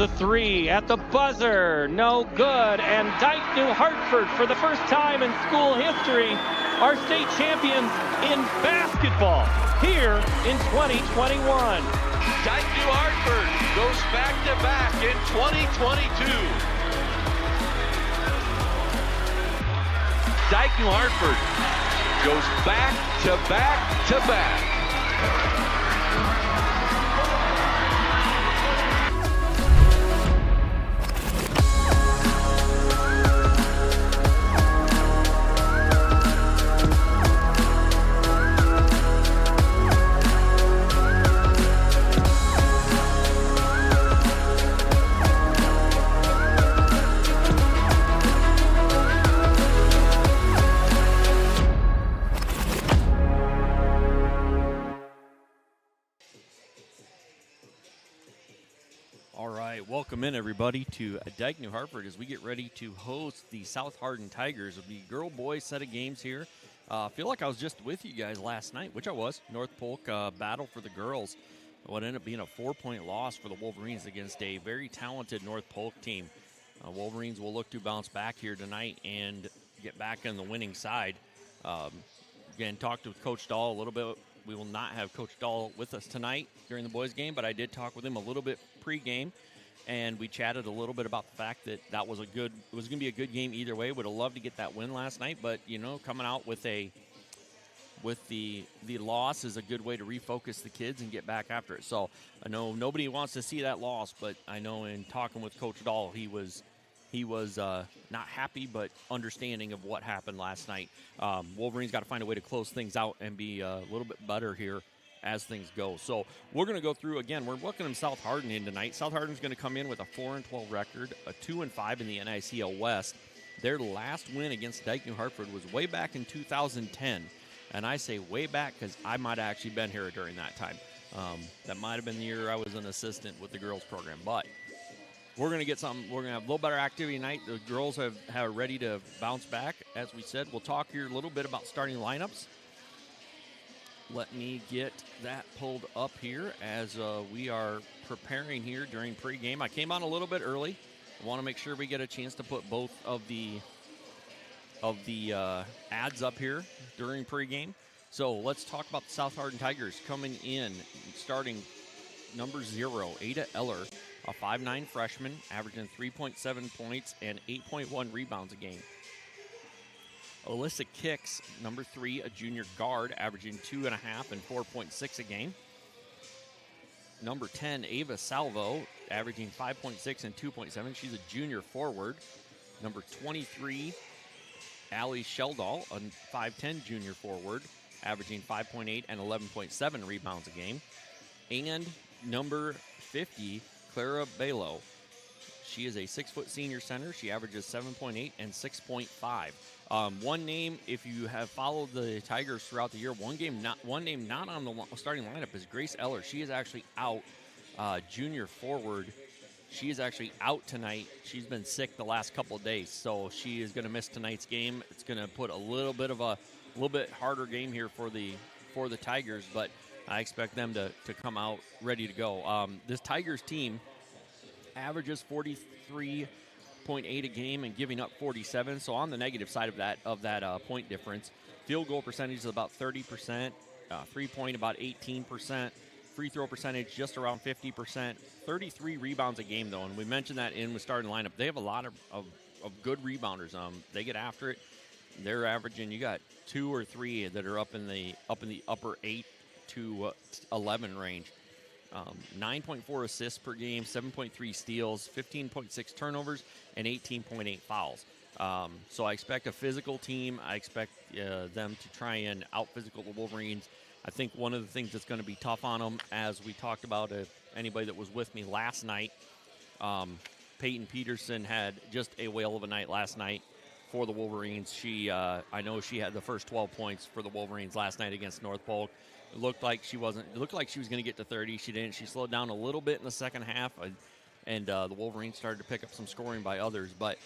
the three at the buzzer, no good. And Dike-New Hartford, for the first time in school history, are state champions in basketball here in 2021. Dike-New Hartford goes back-to-back in 2022. Dike-New Hartford goes back-to-back-to-back. Welcome in, everybody, to Dike-New Hartford as we get ready to host the South Hardin Tigers. It'll be girl-boys set of games here. I feel like I was just with you guys last night, which I was. North Polk battle for the girls. What ended up being a 4-point loss for the Wolverines against a very talented North Polk team. Wolverines will look to bounce back here tonight and get back on the winning side. Again, talked with Coach Dahl a little bit. We will not have Coach Dahl with us tonight during the boys' game, but I did talk with him a little bit pregame. And we chatted a little bit about the fact that it was going to be a good game either way. Would have loved to get that win last night, but coming out with the loss is a good way to refocus the kids and get back after it. So I know nobody wants to see that loss, but I know in talking with Coach Dahl, he was not happy but understanding of what happened last night. Wolverines got to find a way to close things out and be a little bit better here as things go. So we're going to go through again. We're welcoming South Hardin in tonight. South Hardin's going to come in with a 4-12 record, a 2-5 in the NICL West. Their last win against Dike-New Hartford was way back in 2010, and I say way back because I might have actually been here during that time. That might have been the year I was an assistant with the girls program, but we're going to get something. We're going to have a little better activity tonight. The girls are ready to bounce back. As we said, we'll talk here a little bit about starting lineups. Let me get that pulled up here as we are preparing here during pregame. I came on a little bit early. I want to make sure we get a chance to put both of the ads up here during pregame. So let's talk about the South Hardin Tigers coming in, starting number 0, Ada Eller, a 5'9" freshman, averaging 3.7 points and 8.1 rebounds a game. Alyssa Kicks, number 3, a junior guard, averaging 2.5 and 4.6 a game. Number 10, Ava Salvo, averaging 5.6 and 2.7. She's a junior forward. Number 23, Allie Sheldall, a 5'10 junior forward, averaging 5.8 and 11.7 rebounds a game. And number 50, Clara Balo. She is a 6-foot senior center. She averages 7.8 and 6.5. One name, if you have followed the Tigers throughout the year, one name not on the starting lineup is Grace Eller. She is actually out, junior forward. She is actually out tonight. She's been sick the last couple of days, so she is going to miss tonight's game. It's going to put a little bit harder game here for the Tigers, but I expect them to come out ready to go. This Tigers team averages 43.8 a game and giving up 47. So on the negative side of that point difference, field goal percentage is about 30%, 3-point about 18%, free throw percentage just around 50%, 33 rebounds a game though, and we mentioned that in the starting lineup. They have a lot of good rebounders. They get after it. They're averaging. You got 2 or 3 that are up in the upper 8 to 11 range. 9.4 assists per game, 7.3 steals, 15.6 turnovers, and 18.8 fouls. So I expect a physical team. I expect them to try and out-physical the Wolverines. I think one of the things that's going to be tough on them, as we talked about, if anybody that was with me last night, Peyton Peterson had just a whale of a night last night for the Wolverines. I know she had the first 12 points for the Wolverines last night against North Polk. It looked like she was going to get to 30. She didn't. She slowed down a little bit in the second half, and the Wolverines started to pick up some scoring by others. But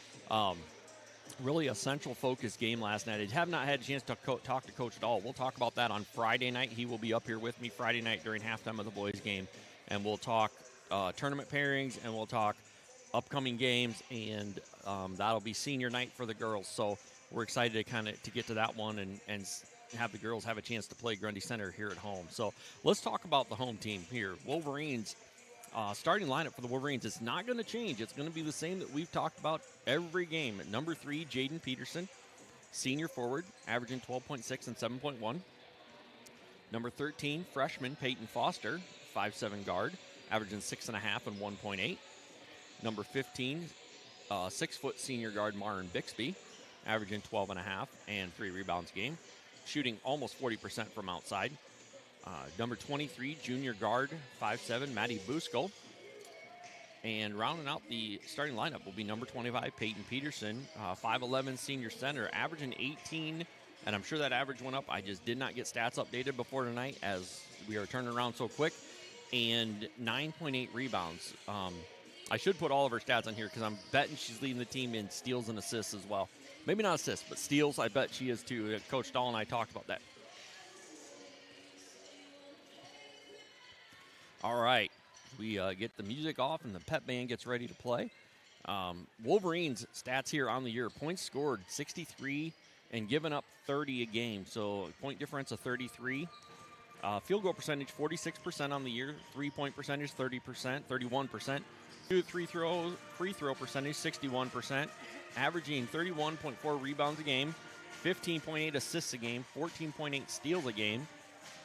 really a central focus game last night. I have not had a chance to talk to Coach Dahl. We'll talk about that on Friday night. He will be up here with me Friday night during halftime of the boys game, and we'll talk tournament pairings, and we'll talk upcoming games, and that'll be senior night for the girls. So we're excited to get to that one and have the girls have a chance to play Grundy Center here at home. So let's talk about the home team here. Wolverines, starting lineup for the Wolverines is not going to change. It's going to be the same that we've talked about every game. At number 3, Jaden Peterson, senior forward, averaging 12.6 and 7.1. Number 13, freshman Peyton Foster, 5'7" guard, averaging 6.5 and 1.8. Number 15, 6-foot senior guard Marin Bixby, averaging 12.5 and 3 rebounds a game, shooting almost 40% from outside. Number 23, junior guard, 5'7", Maddie Busco. And rounding out the starting lineup will be number 25, Peyton Peterson, 5'11", senior center, averaging 18, and I'm sure that average went up. I just did not get stats updated before tonight as we are turning around so quick, and 9.8 rebounds. I should put all of her stats on here because I'm betting she's leading the team in steals and assists as well. Maybe not assists, but steals, I bet she is too. Coach Dahl and I talked about that. All right, we get the music off and the pep band gets ready to play. Wolverines stats here on the year. Points scored 63 and given up 30 a game, so point difference of 33. Field goal percentage 46% on the year. 3-point percentage 30%, 31%. Free throw percentage 61%. Averaging 31.4 rebounds a game, 15.8 assists a game, 14.8 steals a game,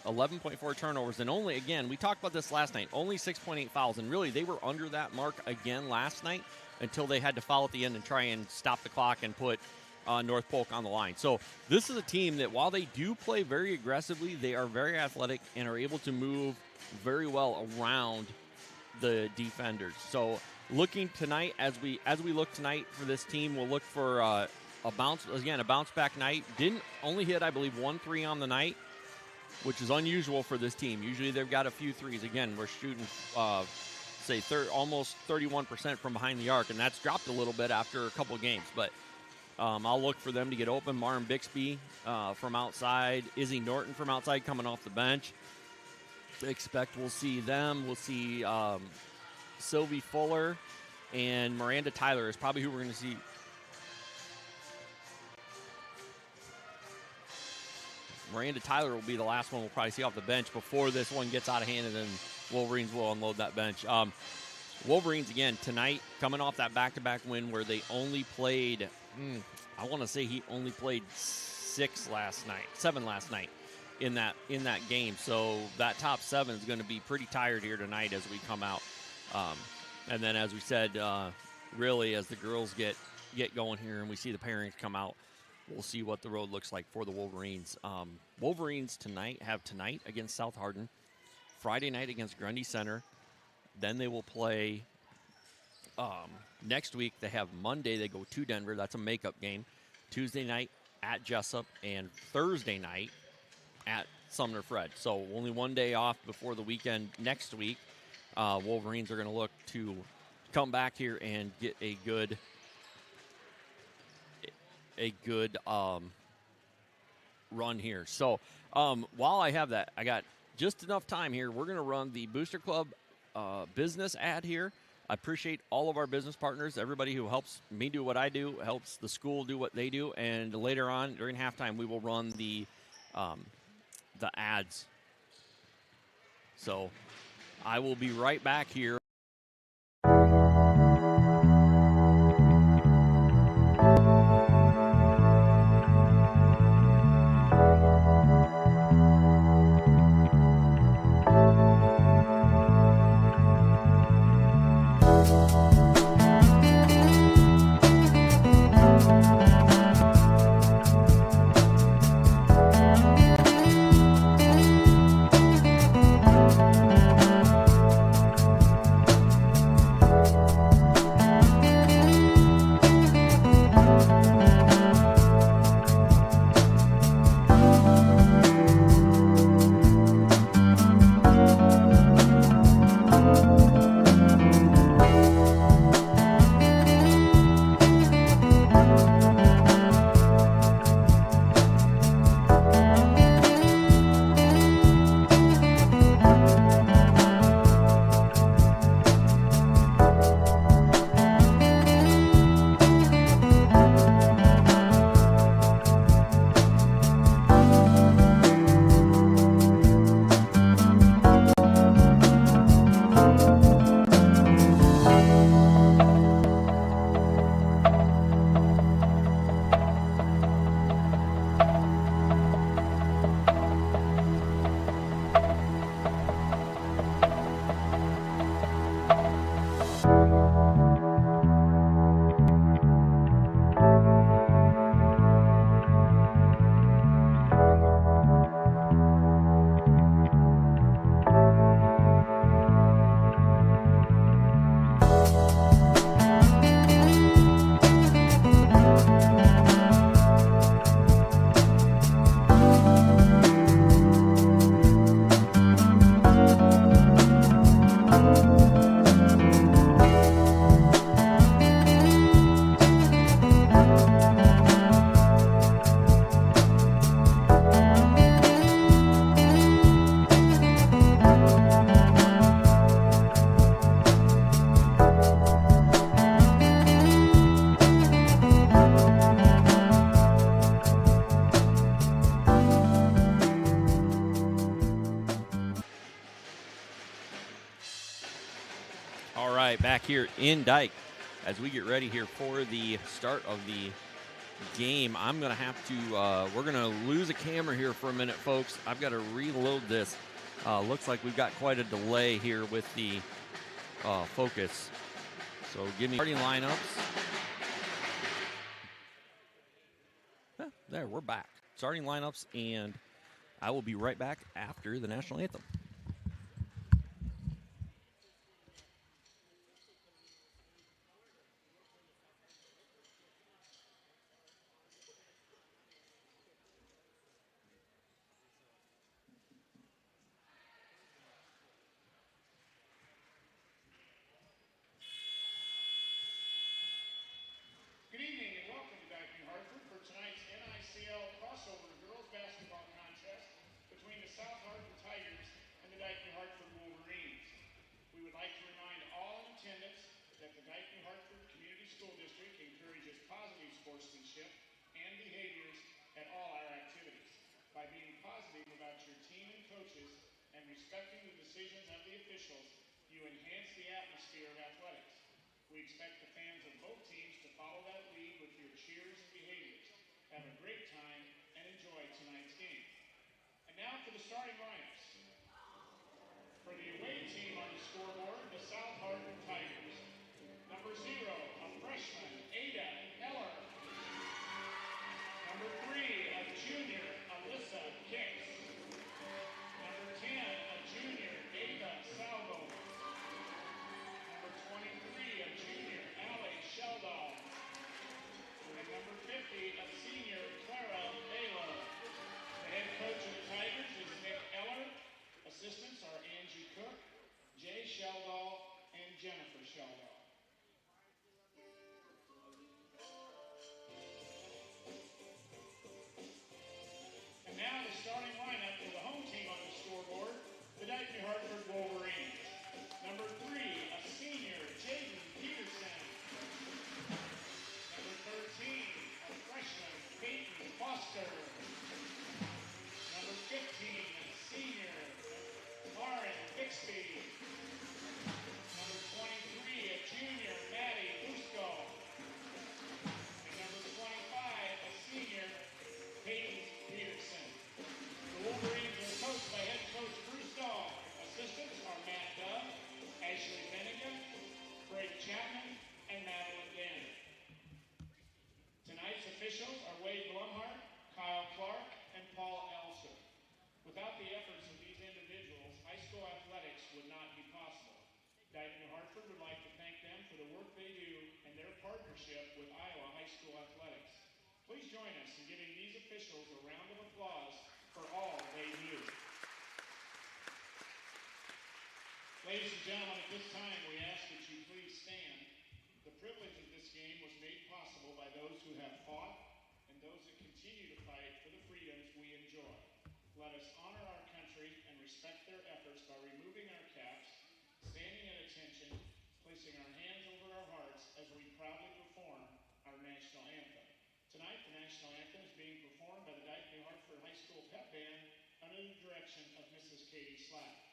11.4 turnovers, and only, again, we talked about this last night, only 6.8 fouls, and really they were under that mark again last night until they had to foul at the end and try and stop the clock and put North Polk on the line. So this is a team that while they do play very aggressively, they are very athletic and are able to move very well around the defenders. So looking tonight, as we look tonight for this team, we'll look for a bounce back night. Didn't only hit, I believe, 1 3 on the night, which is unusual for this team. Usually they've got a few threes. Again, we're shooting almost 31% from behind the arc, and that's dropped a little bit after a couple games. But I'll look for them to get open. Marin Bixby from outside, Izzy Norton from outside coming off the bench. Expect we'll see them. We'll see Sylvie Fuller and Miranda Tyler is probably who we're going to see. Miranda Tyler will be the last one we'll probably see off the bench before this one gets out of hand, and then Wolverines will unload that bench. Wolverines, again, tonight, coming off that back-to-back win where they only played, I want to say he only played 7 last night in that game. So that top 7 is going to be pretty tired here tonight as we come out. And then, as we said, really, as the girls get going here and we see the pairings come out, we'll see what the road looks like for the Wolverines. Wolverines have tonight against South Hardin, Friday night against Grundy Center. Then they will play next week. They have Monday, they go to Denver. That's a makeup game. Tuesday night at Jessup, and Thursday night at Sumner Fred. So only one day off before the weekend next week. Wolverines are going to look to come back here and get a good run here. So while I have that, I got just enough time here. We're going to run the Booster Club business ad here. I appreciate all of our business partners, everybody who helps me do what I do, helps the school do what they do, and later on during halftime we will run the ads. So I will be right back here. back here in Dike as we get ready here for the start of the game. I'm going to have to, we're going to lose a camera here for a minute, folks. I've got to reload this. Looks like we've got quite a delay here with the focus. So give me starting lineups. There, we're back. Starting lineups, and I will be right back after the national anthem. Good evening and welcome to Dike-New Hartford for tonight's NICL crossover girls basketball contest between the South Hardin Tigers and the Dike-New Hartford Wolverines. We would like to remind all in attendance that the Dike-New Hartford Community School District encourages positive sportsmanship and behaviors at all our activities. By being positive about your team and coaches and respecting the decisions of the officials, you enhance the atmosphere of athletics. We expect the fans of both teams to follow that lead with your cheers and behaviors. Have a great time and enjoy tonight's game. And now for the starting lineups. For the away team on the scoreboard, the South Hardin Tigers. Number 0, a freshman, Ada Eller. Number 3, a junior, Alyssa Kicks. Number 10, a junior, Ava Salvo. Number 23, a junior, Allie Sheldall. And number 50, a senior, Clara Baylor. The head coach of the Tigers is Nick Eller. Assistants are Angie Cook, Jay Sheldall, and Jennifer Sheldall. And now the starting lineup for the home team on the scoreboard, the Dike-New Hartford Wolverines. Number 3, a senior, Jaden Peterson. Number 13, a freshman, Peyton Foster. Number 15, a senior, Lauren Bixby. Number 23, a junior, Maddie Busco. And number 25, a senior, Peyton Peterson. The Wolverines are coached by head coach Bruce Dahl. Assistants are Matt Dove, Ashley Bennigan, Brady Chapman, and Madeline Danner. Tonight's officials are Wade Blumhart, Kyle Clark, and Paul Elser. Without the efforts of these individuals, high school athletics would not be possible. Dike-New Hartford would like to thank them for the work they do and their partnership with Iowa high school athletics. Please join us in giving these officials a round of applause for all they do. Ladies and gentlemen, at this time we ask that you please stand. The privilege of this game was made possible by those who have fought and those that continue to fight for the freedoms we enjoy. Let us honor our country and respect their efforts by removing our caps, standing at attention, placing our hands over our hearts as we proudly perform our national anthem. Tonight, the national anthem is being performed by the Dike-New Hartford High School Pep Band under the direction of Mrs. Katie Slack.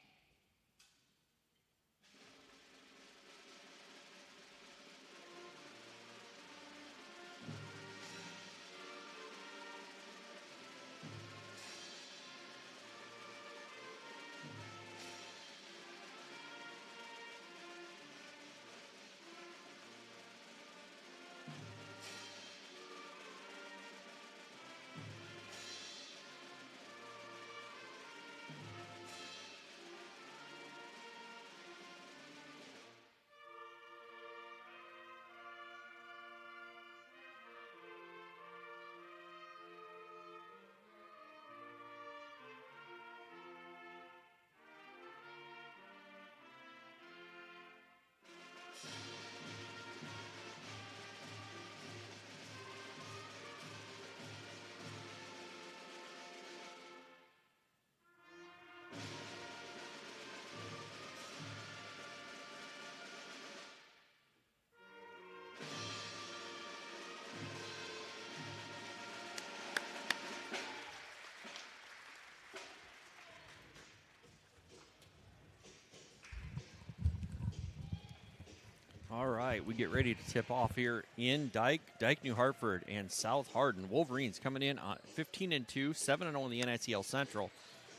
All right, we get ready to tip off here in Dike-New Hartford and South Hardin. Wolverines coming in on 15-2, 7-0 in the NICL Central.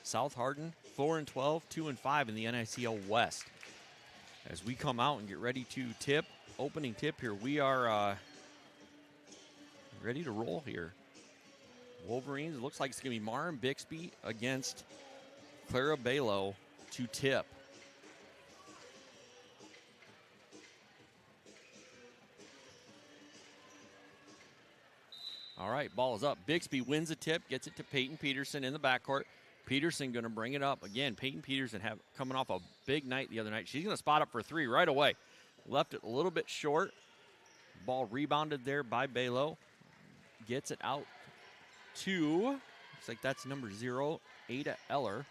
South Hardin 4-12, 2-5 in the NICL West. As we come out and get ready to tip, opening tip here, we are ready to roll here. Wolverines, looks like it's going to be Maren Bixby against Clara Balo to tip. All right, ball is up. Bixby wins the tip, gets it to Peyton Peterson in the backcourt. Peterson going to bring it up. Again, Peyton Peterson coming off a big night the other night. She's going to spot up for three right away. Left it a little bit short. Ball rebounded there by Balo. Gets it out to, looks like that's number 0, Ada Eller.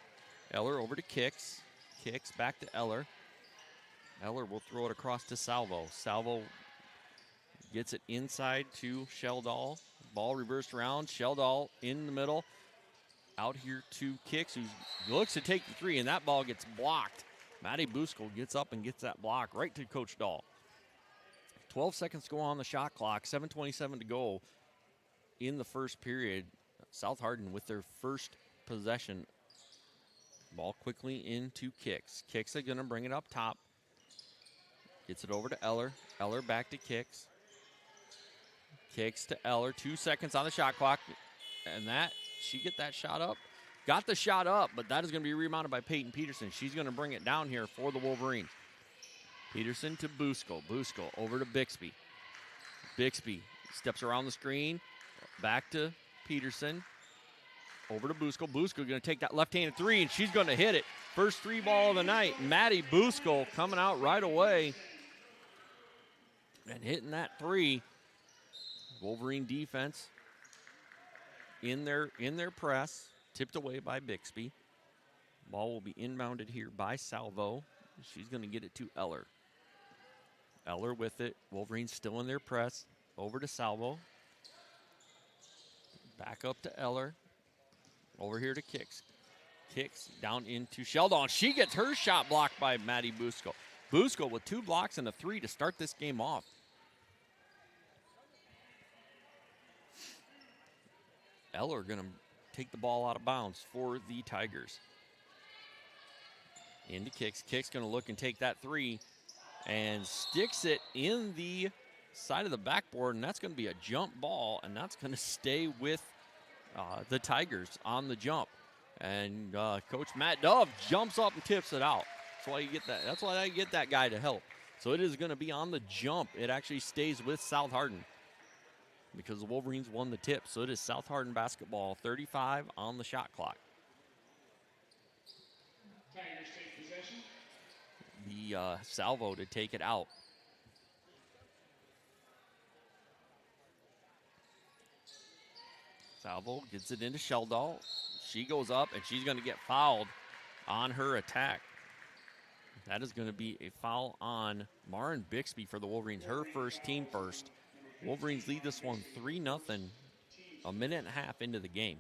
Eller over to Kicks. Kicks back to Eller. Eller will throw it across to Salvo. Salvo gets it inside to Sheldall. Ball reversed around. Sheldall in the middle. Out here to Kicks, who looks to take the three, and that ball gets blocked. Maddie Buskell gets up and gets that block right to Coach Dahl. 12 seconds to go on the shot clock. 7:27 to go in the first period. South Hardin with their first possession. Ball quickly into Kicks. Kicks are going to bring it up top. Gets it over to Eller. Eller back to Kicks. Kicks to Eller. 2 seconds on the shot clock. And she get that shot up? Got the shot up, but that is going to be rebounded by Peyton Peterson. She's going to bring it down here for the Wolverines. Peterson to Buskell. Buskell over to Bixby. Bixby steps around the screen. Back to Peterson. Over to Buskell. Buskell going to take that left-handed three, and she's going to hit it. First three ball of the night. Maddie Buskell coming out right away and hitting that three. Wolverine defense in their press. Tipped away by Bixby. Ball will be inbounded here by Salvo. She's going to get it to Eller. Eller with it. Wolverines still in their press. Over to Salvo. Back up to Eller. Over here to Kicks. Kicks down into Sheldon. She gets her shot blocked by Maddie Buskell. Buskell with 2 blocks and a 3 to start this game off. Eller going to take the ball out of bounds for the Tigers. Into Kicks. Kicks going to look and take that 3 and sticks it in the side of the backboard, and that's going to be a jump ball, and that's going to stay with the Tigers on the jump. And Coach Matt Dove jumps up and tips it out. That's why you get that. That's why I get that guy to help. So it is going to be on the jump. It actually stays with South Hardin because the Wolverines won the tip. So it is South Hardin basketball, 35 on the shot clock. Tigers take possession. The Salvo to take it out. Salvo gets it into Sheldall. She goes up, and she's going to get fouled on her attack. That is going to be a foul on Maren Bixby for the Wolverines, her first, team first. Wolverines lead this one 3-0, a minute and a half into the game.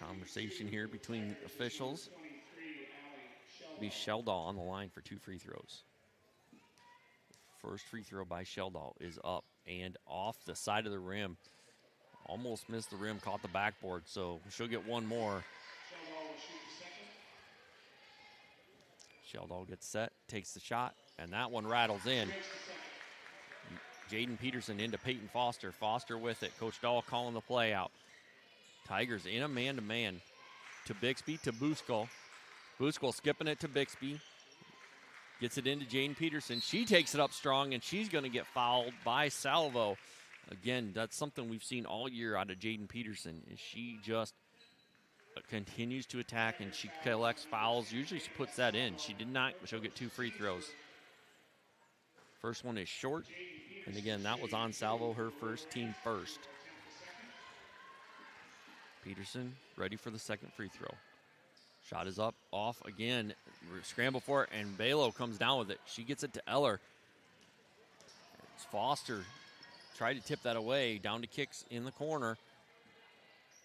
Conversation here between officials. Be Sheldall on the line for 2 free throws. First free throw by Sheldall is up and off the side of the rim. Almost missed the rim, caught the backboard, so she'll get one more. Sheldall gets set, takes the shot, and that one rattles in. Jaden Peterson into Peyton Foster. Foster with it. Coach Dahl calling the play out. Tigers in a man-to-man. To Bixby, to Buskell. Buskell skipping it to Bixby. Gets it into Jaden Peterson. She takes it up strong, and she's going to get fouled by Salvo. Again, that's something we've seen all year out of Jaden Peterson. Is she just continues to attack, and she collects fouls. Usually she puts that in. She did not, but she'll get 2 free throws. First one is short. And again, that was on Salvo, her first, team first. Peterson ready for the second free throw. Shot is up, off again. Scramble for it, and Balo comes down with it. She gets it to Eller. It's Foster. Tried to tip that away. Down to Kicks in the corner.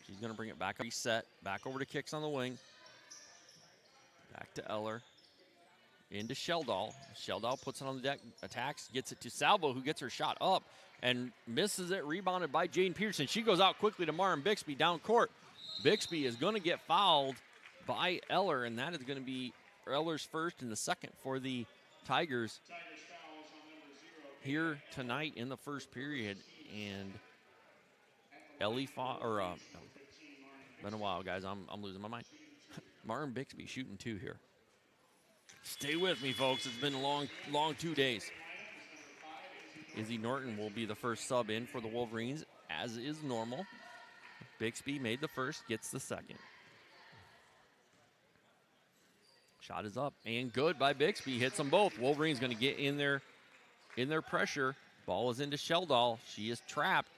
She's going to bring it back up. Reset. Back over to Kicks on the wing. Back to Eller. into Sheldall. Sheldall puts it on the deck, attacks, gets it to Salvo, who gets her shot up and misses it, rebounded by Jaden Peterson. She goes out quickly to Maren Bixby down court. Bixby is going to get fouled by Eller, and that is going to be Eller's first and the second for the Tigers here tonight in the first period. And been a while, guys. I'm losing my mind. Maren Bixby shooting 2 here. Stay with me, folks. It's been a long 2 days. Izzy Norton will be the first sub in for the Wolverines, as is normal. Bixby made the first, gets the second. Shot is up and good by Bixby. Hits them both. Wolverines going to get in their pressure. Ball is into Sheldall. She is trapped.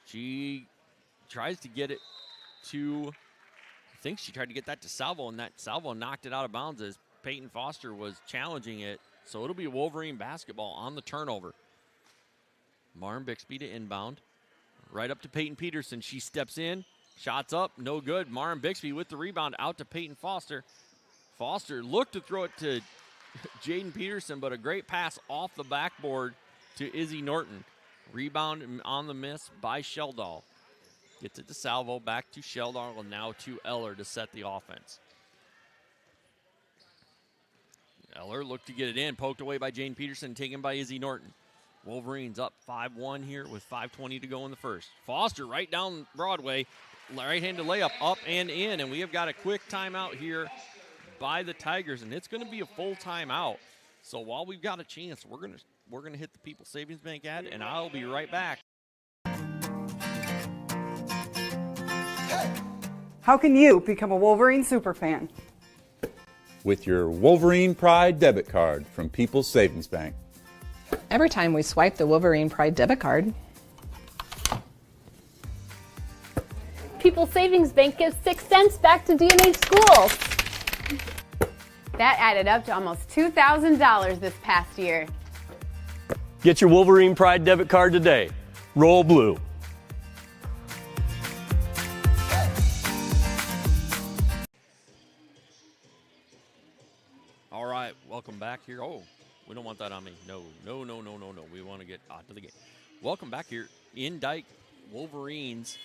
She tries to get it to, I think she tried to get that to Salvo, and that Salvo knocked it out of bounds as Peyton Foster was challenging it. So it'll be Wolverine basketball on the turnover. Maren Bixby to inbound. Right up to Peyton Peterson. She steps in. Shots up. No good. Maren Bixby with the rebound out to Peyton Foster. Foster looked to throw it to Jaden Peterson, but a great pass off the backboard to Izzy Norton. Rebound on the miss by Sheldall. Gets it to Salvo. Back to Sheldall, and now to Eller to set the offense. Eller looked to get it in. Poked away by Jaden Peterson. Taken by Izzy Norton. Wolverines up 5-1 here with 5:20 to go in the first. Foster right down Broadway. Right-handed layup up and in. And we have got a quick timeout here by the Tigers. And it's going to be a full timeout. So while we've got a chance, we're gonna hit the People's Savings Bank ad, and I'll be right back. How can you become a Wolverine superfan? With your Wolverine Pride debit card from People's Savings Bank. Every time we swipe the Wolverine Pride debit card, People's Savings Bank gives 6 cents back to D&H schools. That added up to almost $2,000 this past year. Get your Wolverine Pride debit card today. Roll blue. All right, welcome back here. Oh, we don't want that on me. No. We want to get out to the game. Welcome back here in Dike. Wolverines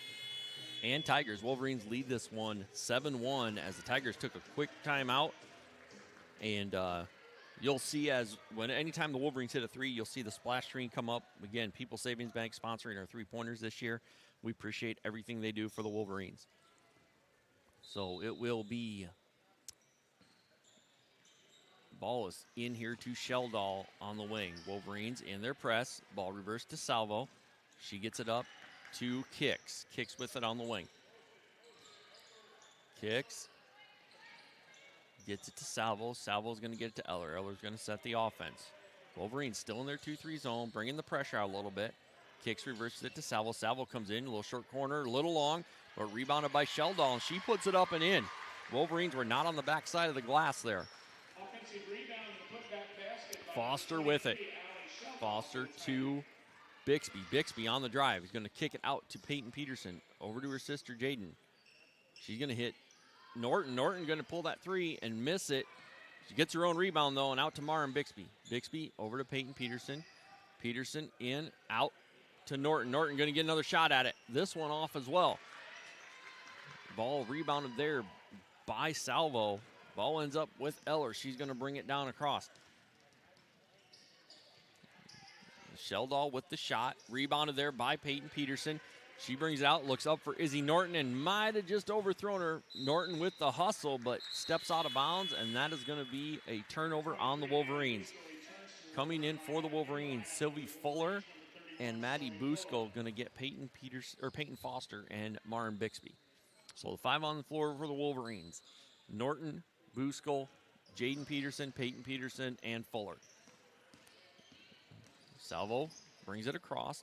and Tigers. Wolverines lead this one 7-1 as the Tigers took a quick timeout. And you'll see anytime the Wolverines hit a 3, you'll see the splash screen come up. Again, People's Savings Bank sponsoring our 3-pointers this year. We appreciate everything they do for the Wolverines. So it will be, ball is in here to Sheldall on the wing. Wolverines in their press. Ball reversed to Salvo. She gets it up to Kicks. Kicks with it on the wing. Kicks. Gets it to Salvo. Salvo's going to get it to Eller. Eller's going to set the offense. Wolverines still in their 2-3 zone, bringing the pressure out a little bit. Kicks reverses it to Salvo. Salvo comes in, a little short corner, a little long, but rebounded by Sheldall, and she puts it up and in. Wolverines were not on the backside of the glass there. Foster with it. Foster to Bixby. Bixby on the drive. He's going to kick it out to Peyton Peterson. Over to her sister, Jaden. She's going to hit Norton. Norton going to pull that 3 and miss it. She gets her own rebound, though, and out to Maren Bixby. Bixby over to Peyton Peterson. Peterson in, out to Norton. Norton going to get another shot at it. This one off as well. Ball rebounded there by Salvo. Ball ends up with Eller. She's going to bring it down across. Sheldall with the shot. Rebounded there by Peyton Peterson. She brings it out, looks up for Izzy Norton, and might have just overthrown her. Norton with the hustle, but steps out of bounds, and that is going to be a turnover on the Wolverines. Coming in for the Wolverines, Sylvie Fuller and Maddie Busco going to get Peyton Foster and Maren Bixby. So the 5 on the floor for the Wolverines. Norton, Busco, Jaden Peterson, Peyton Peterson, and Fuller. Salvo brings it across.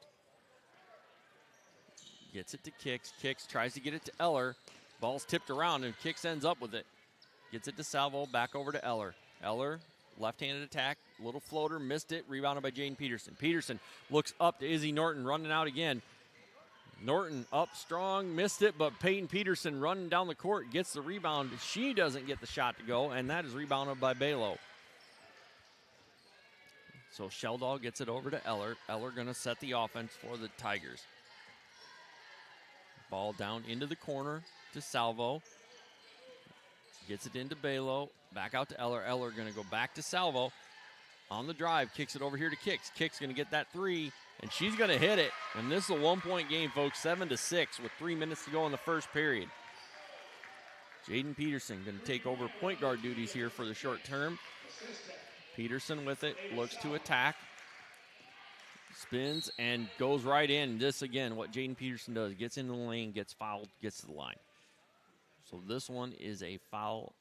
Gets it to Kicks. Kicks tries to get it to Eller. Ball's tipped around, and Kicks ends up with it. Gets it to Salvo, back over to Eller. Eller, left-handed attack, little floater, missed it, rebounded by Jane Peterson. Peterson looks up to Izzy Norton, running out again. Norton up strong, missed it, but Peyton Peterson running down the court, gets the rebound. She doesn't get the shot to go, and that is rebounded by Balo. So Sheldall gets it over to Eller. Eller going to set the offense for the Tigers. Ball down into the corner to Salvo. Gets it into Balo. Back out to Eller. Eller going to go back to Salvo. On the drive, kicks it over here to Kicks. Kicks going to get that three, and she's going to hit it. And this is a one-point game, folks, 7-6 with 3 minutes to go in the first period. Jaden Peterson going to take over point guard duties here for the short term. Peterson with it, looks to attack. Spins and goes right in. This, again, what Jaden Peterson does. Gets into the lane, gets fouled, gets to the line. So this one is a foul.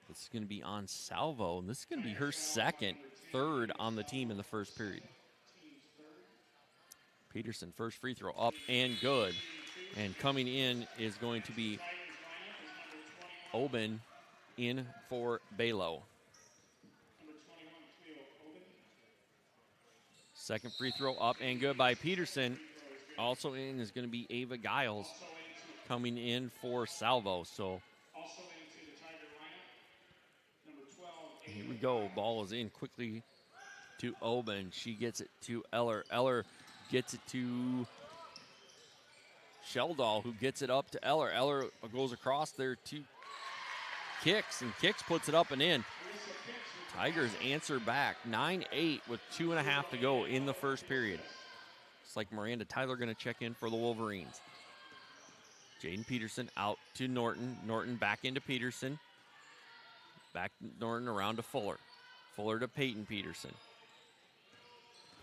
This is going to be on Salvo, and this is going to be her third on the team in the first period. Peterson, first free throw up and good. And coming in is going to be Oben in for Balo. Second free throw up and good by Peterson. Also in is going to be Ava Giles coming in for Salvo. So here we go. Ball is in quickly to Oben. She gets it to Eller. Eller gets it to Sheldall, who gets it up to Eller. Eller goes across there to Kicks, and Kicks puts it up and in. Tigers answer back, 9-8 with 2.5 to go in the first period. It's like Miranda Tyler going to check in for the Wolverines. Jaden Peterson out to Norton. Norton back into Peterson. Back to Norton around to Fuller. Fuller to Peyton Peterson.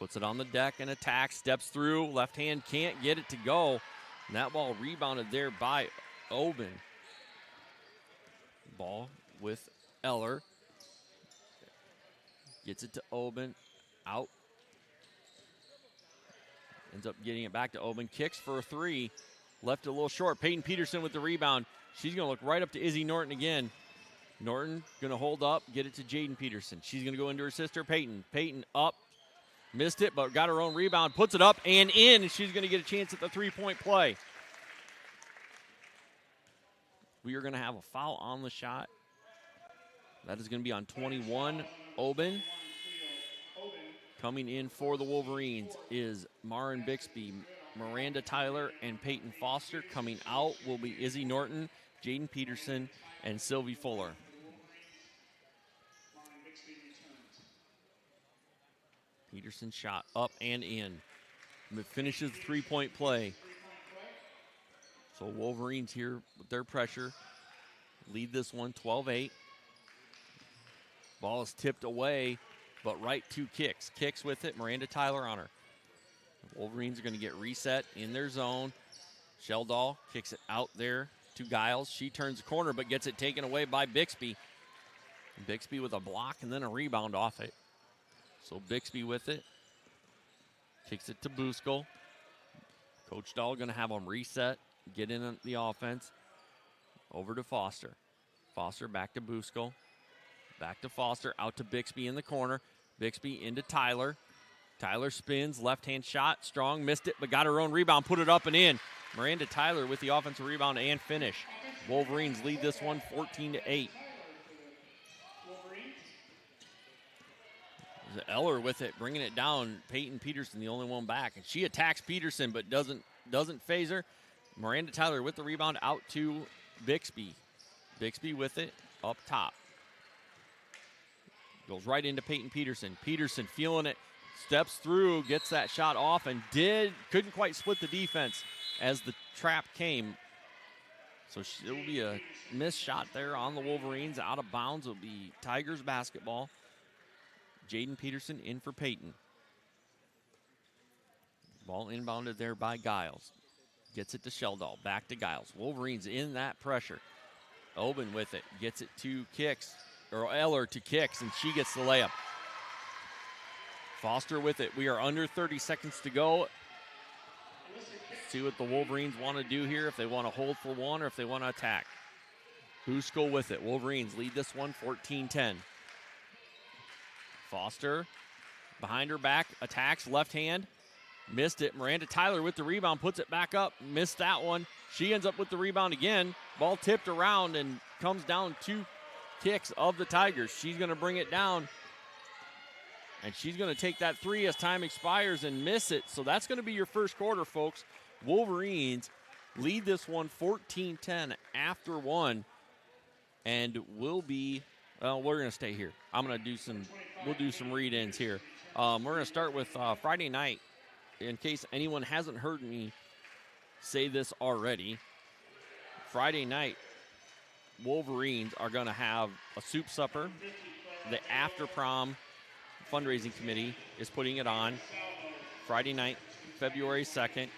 Puts it on the deck and attacks, steps through. Left hand can't get it to go. And that ball rebounded there by Oben. Ball with Eller. Gets it to Oben. Out. Ends up getting it back to Oben. Kicks for a three. Left it a little short. Peyton Peterson with the rebound. She's going to look right up to Izzy Norton again. Norton going to hold up, get it to Jaden Peterson. She's going to go into her sister, Peyton. Peyton up. Missed it, but got her own rebound. Puts it up and in, and she's going to get a chance at the three-point play. We are going to have a foul on the shot. That is going to be on 21, Oben. Coming in for the Wolverines is Marin Bixby, Miranda Tyler, and Peyton Foster. Coming out will be Izzy Norton, Jaden Peterson, and Sylvie Fuller. Peterson shot up and in. Finishes the three-point play. So Wolverines here with their pressure. Lead this one 12-8. Ball is tipped away, but right to Kicks. Kicks with it, Miranda Tyler on her. The Wolverines are going to get reset in their zone. Sheldall kicks it out there to Giles. She turns the corner, but gets it taken away by Bixby. Bixby with a block and then a rebound off it. So Bixby with it. Kicks it to Buskell. Coach Dahl going to have them reset, get in on the offense. Over to Foster. Foster back to Buskell. Back to Foster, out to Bixby in the corner. Bixby into Tyler. Tyler spins, left-hand shot, strong, missed it, but got her own rebound, put it up and in. Miranda Tyler with the offensive rebound and finish. Wolverines lead this one 14-8. Eller with it, bringing it down. Peyton Peterson, the only one back, and she attacks Peterson, but doesn't phase her. Miranda Tyler with the rebound out to Bixby. Bixby with it up top. Goes right into Peyton Peterson. Peterson feeling it, steps through, gets that shot off, and couldn't quite split the defense as the trap came. So it will be a missed shot there on the Wolverines. Out of bounds. It will be Tigers basketball. Jaden Peterson in for Peyton. Ball inbounded there by Giles. Gets it to Sheldall. Back to Giles. Wolverines in that pressure. Oben with it. Gets it to Kicks. Or Eller to Kicks, and she gets the layup. Foster with it. We are under 30 seconds to go. See what the Wolverines want to do here, if they want to hold for one or if they want to attack. Buskell with it. Wolverines lead this one 14-10. Foster behind her back, attacks, left hand. Missed it. Miranda Tyler with the rebound, puts it back up. Missed that one. She ends up with the rebound again. Ball tipped around and comes down to Kicks of the Tigers. She's going to bring it down. And she's going to take that three as time expires and miss it. So that's going to be your first quarter, folks. Wolverines lead this one 14-10 after one. And we'll be, well, we're going to stay here. We'll do some read-ins here. We're going to start with Friday night. In case anyone hasn't heard me say this already, Friday night, Wolverines are going to have a soup supper. The after prom fundraising committee is putting it on Friday night, February 2nd.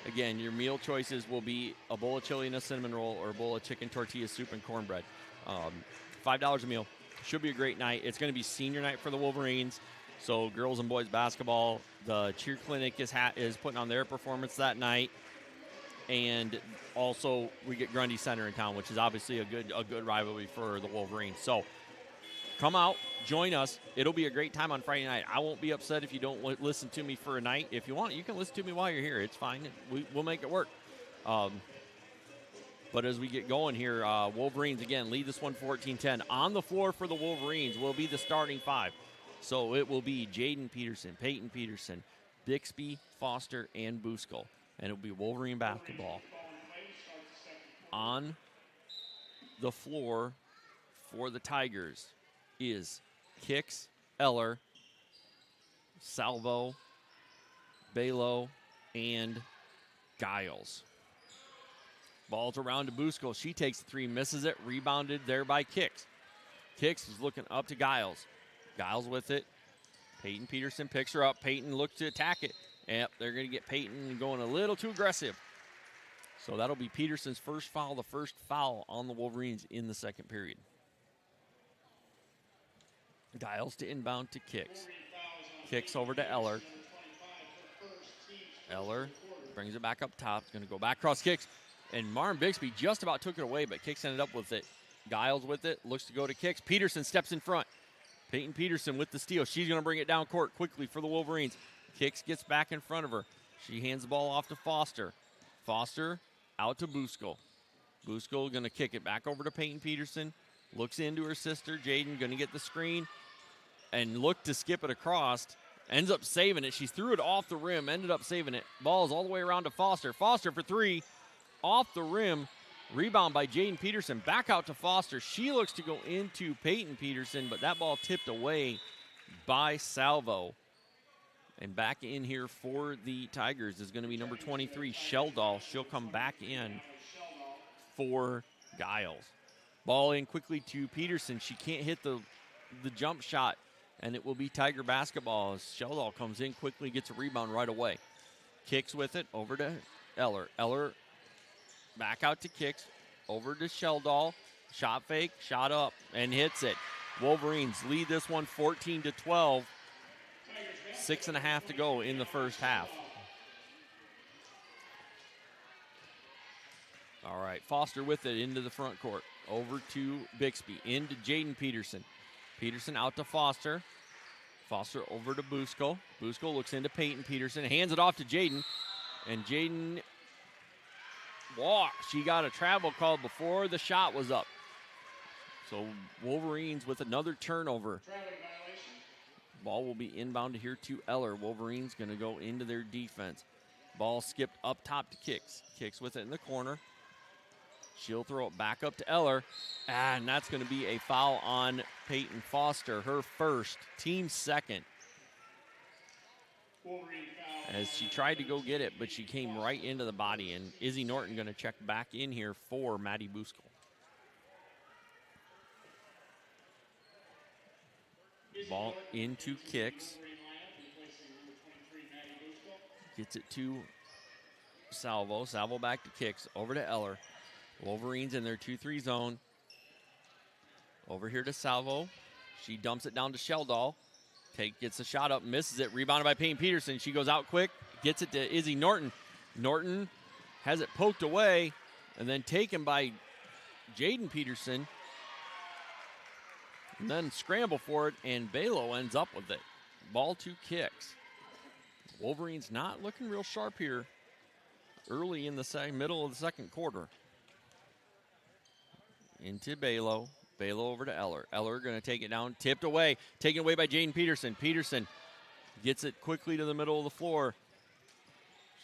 Again, your meal choices will be a bowl of chili and a cinnamon roll or a bowl of chicken tortilla soup and cornbread. $5 a meal. Should be a great night. It's going to be senior night for the Wolverines. So girls and boys basketball, the cheer clinic is putting on their performance that night. And also we get Grundy Center in town, which is obviously a good rivalry for the Wolverines. So come out, join us. It'll be a great time on Friday night. I won't be upset if you don't listen to me for a night. If you want, you can listen to me while you're here. It's fine. We'll make it work. But as we get going here, Wolverines, again, lead this one 14-10. On the floor for the Wolverines will be the starting five. So it will be Jaden Peterson, Peyton Peterson, Bixby, Foster, and Buskell. And it will be Wolverine basketball. On the floor for the Tigers is Kicks, Eller, Salvo, Balo, and Giles. Ball's around to Buskell. She takes the three, misses it, rebounded there by Kicks. Kicks is looking up to Giles. Giles with it. Peyton Peterson picks her up. Peyton looks to attack it. Yep, they're going to get Peyton going a little too aggressive. So that'll be Peterson's first foul, the first foul on the Wolverines in the second period. Giles to inbound to Kicks. Kicks over to Eller. Eller brings it back up top. It's going to go back across Kicks. And Martin Bixby just about took it away, but Kicks ended up with it. Giles with it. Looks to go to Kicks. Peterson steps in front. Peyton Peterson with the steal. She's going to bring it down court quickly for the Wolverines. Kicks gets back in front of her. She hands the ball off to Foster. Foster out to Buskell. Buskell going to kick it back over to Peyton Peterson. Looks into her sister. Jaden going to get the screen and look to skip it across. Ends up saving it. She threw it off the rim. Ended up saving it. Ball's all the way around to Foster. Foster for three. Off the rim. Rebound by Jaden Peterson. Back out to Foster. She looks to go into Peyton Peterson, but that ball tipped away by Salvo. And back in here for the Tigers is going to be number 23, Sheldall. She'll come back in for Giles. Ball in quickly to Peterson. She can't hit the jump shot, and it will be Tiger basketball as Sheldall comes in quickly, gets a rebound right away. Kicks with it over to Eller. Eller back out to Kicks, over to Sheldall. Shot fake, shot up, and hits it. Wolverines lead this one 14-12. 6.5 to go in the first half. All right, Foster with it into the front court. Over to Bixby, into Jaden Peterson. Peterson out to Foster. Foster over to Buskell. Buskell looks into Peyton Peterson, hands it off to Jaden. And Jaden walks. She got a travel call before the shot was up. So Wolverines with another turnover. Ball will be inbound here to Eller. Wolverines going to go into their defense. Ball skipped up top to Kicks. Kicks with it in the corner. She'll throw it back up to Eller. And that's going to be a foul on Peyton Foster. Her first, team second. As she tried to go get it, but she came right into the body. And Izzy Norton going to check back in here for Maddie Buskell. Ball into Kicks. Gets it to Salvo. Salvo back to Kicks. Over to Eller. Wolverines in their 2-3 zone. Over here to Salvo. She dumps it down to Sheldall. Gets the shot up, misses it. Rebounded by Payne Peterson. She goes out quick. Gets it to Izzy Norton. Norton has it poked away and then taken by Jaden Peterson. And then scramble for it, and Balo ends up with it. Ball to Kicks. Wolverines not looking real sharp here early in the middle of the second quarter. Into Balo. Balo over to Eller. Eller going to take it down, tipped away, taken away by Jaden Peterson. Peterson gets it quickly to the middle of the floor.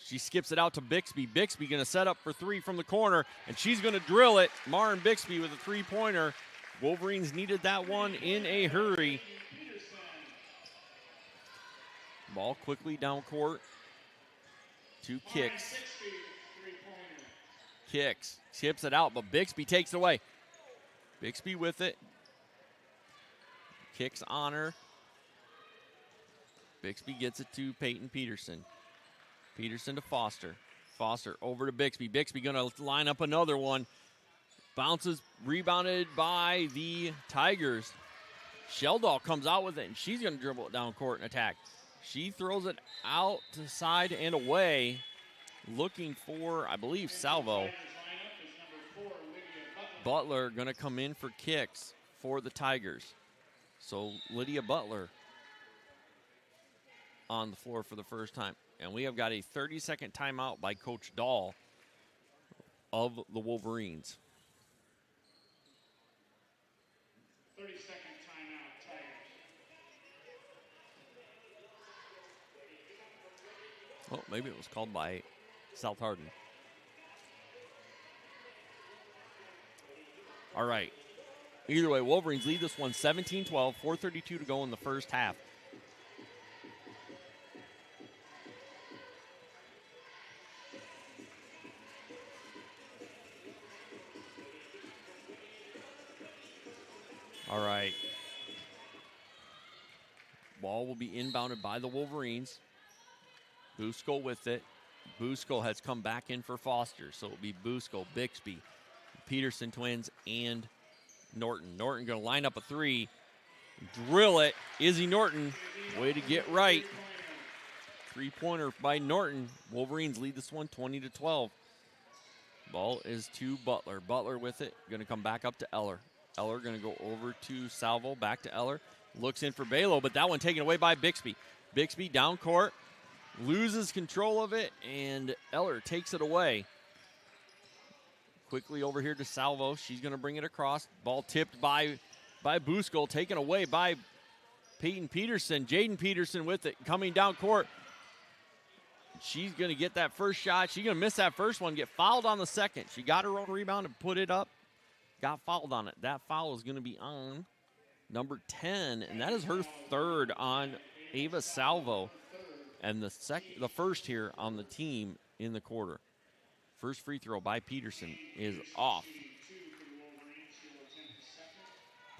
She skips it out to Bixby. Bixby going to set up for three from the corner, and she's going to drill it. Maren Bixby with a three-pointer. Wolverines needed that one in a hurry. Ball quickly down court. Two kicks. Kicks. Chips it out, but Bixby takes it away. Bixby with it. Kicks on her. Bixby gets it to Peyton Peterson. Peterson to Foster. Foster over to Bixby. Bixby going to line up another one. Bounces, rebounded by the Tigers. Sheldall comes out with it, and she's going to dribble it down court and attack. She throws it out to the side and away, looking for, I believe, Salvo. Butler going to come in for kicks for the Tigers. So Lydia Butler on the floor for the first time. And we have got a 30-second timeout by Coach Dahl of the Wolverines. 30-second timeout, Tigers. Oh, maybe it was called by South Hardin. All right. Either way, Wolverines lead this one 17-12, 4:32 to go in the first half. All right. Ball will be inbounded by the Wolverines. Busco with it. Busco has come back in for Foster, so it'll be Busco, Bixby, Peterson twins, and Norton. Norton going to line up a three, drill it. Izzy Norton, way to get right. Three-pointer by Norton. Wolverines lead this one 20-12. Ball is to Butler. Butler with it, going to come back up to Eller. Eller going to go over to Salvo, back to Eller. Looks in for Balo, but that one taken away by Bixby. Bixby down court, loses control of it, and Eller takes it away. Quickly over here to Salvo. She's going to bring it across. Ball tipped by Busco, taken away by Peyton Peterson. Jaden Peterson with it, coming down court. She's going to get that first shot. She's going to miss that first one, get fouled on the second. She got her own rebound and put it up. Got fouled on it. That foul is going to be on number 10, and that is her third on Ava Salvo, and the first here on the team in the quarter. First free throw by Peterson is off.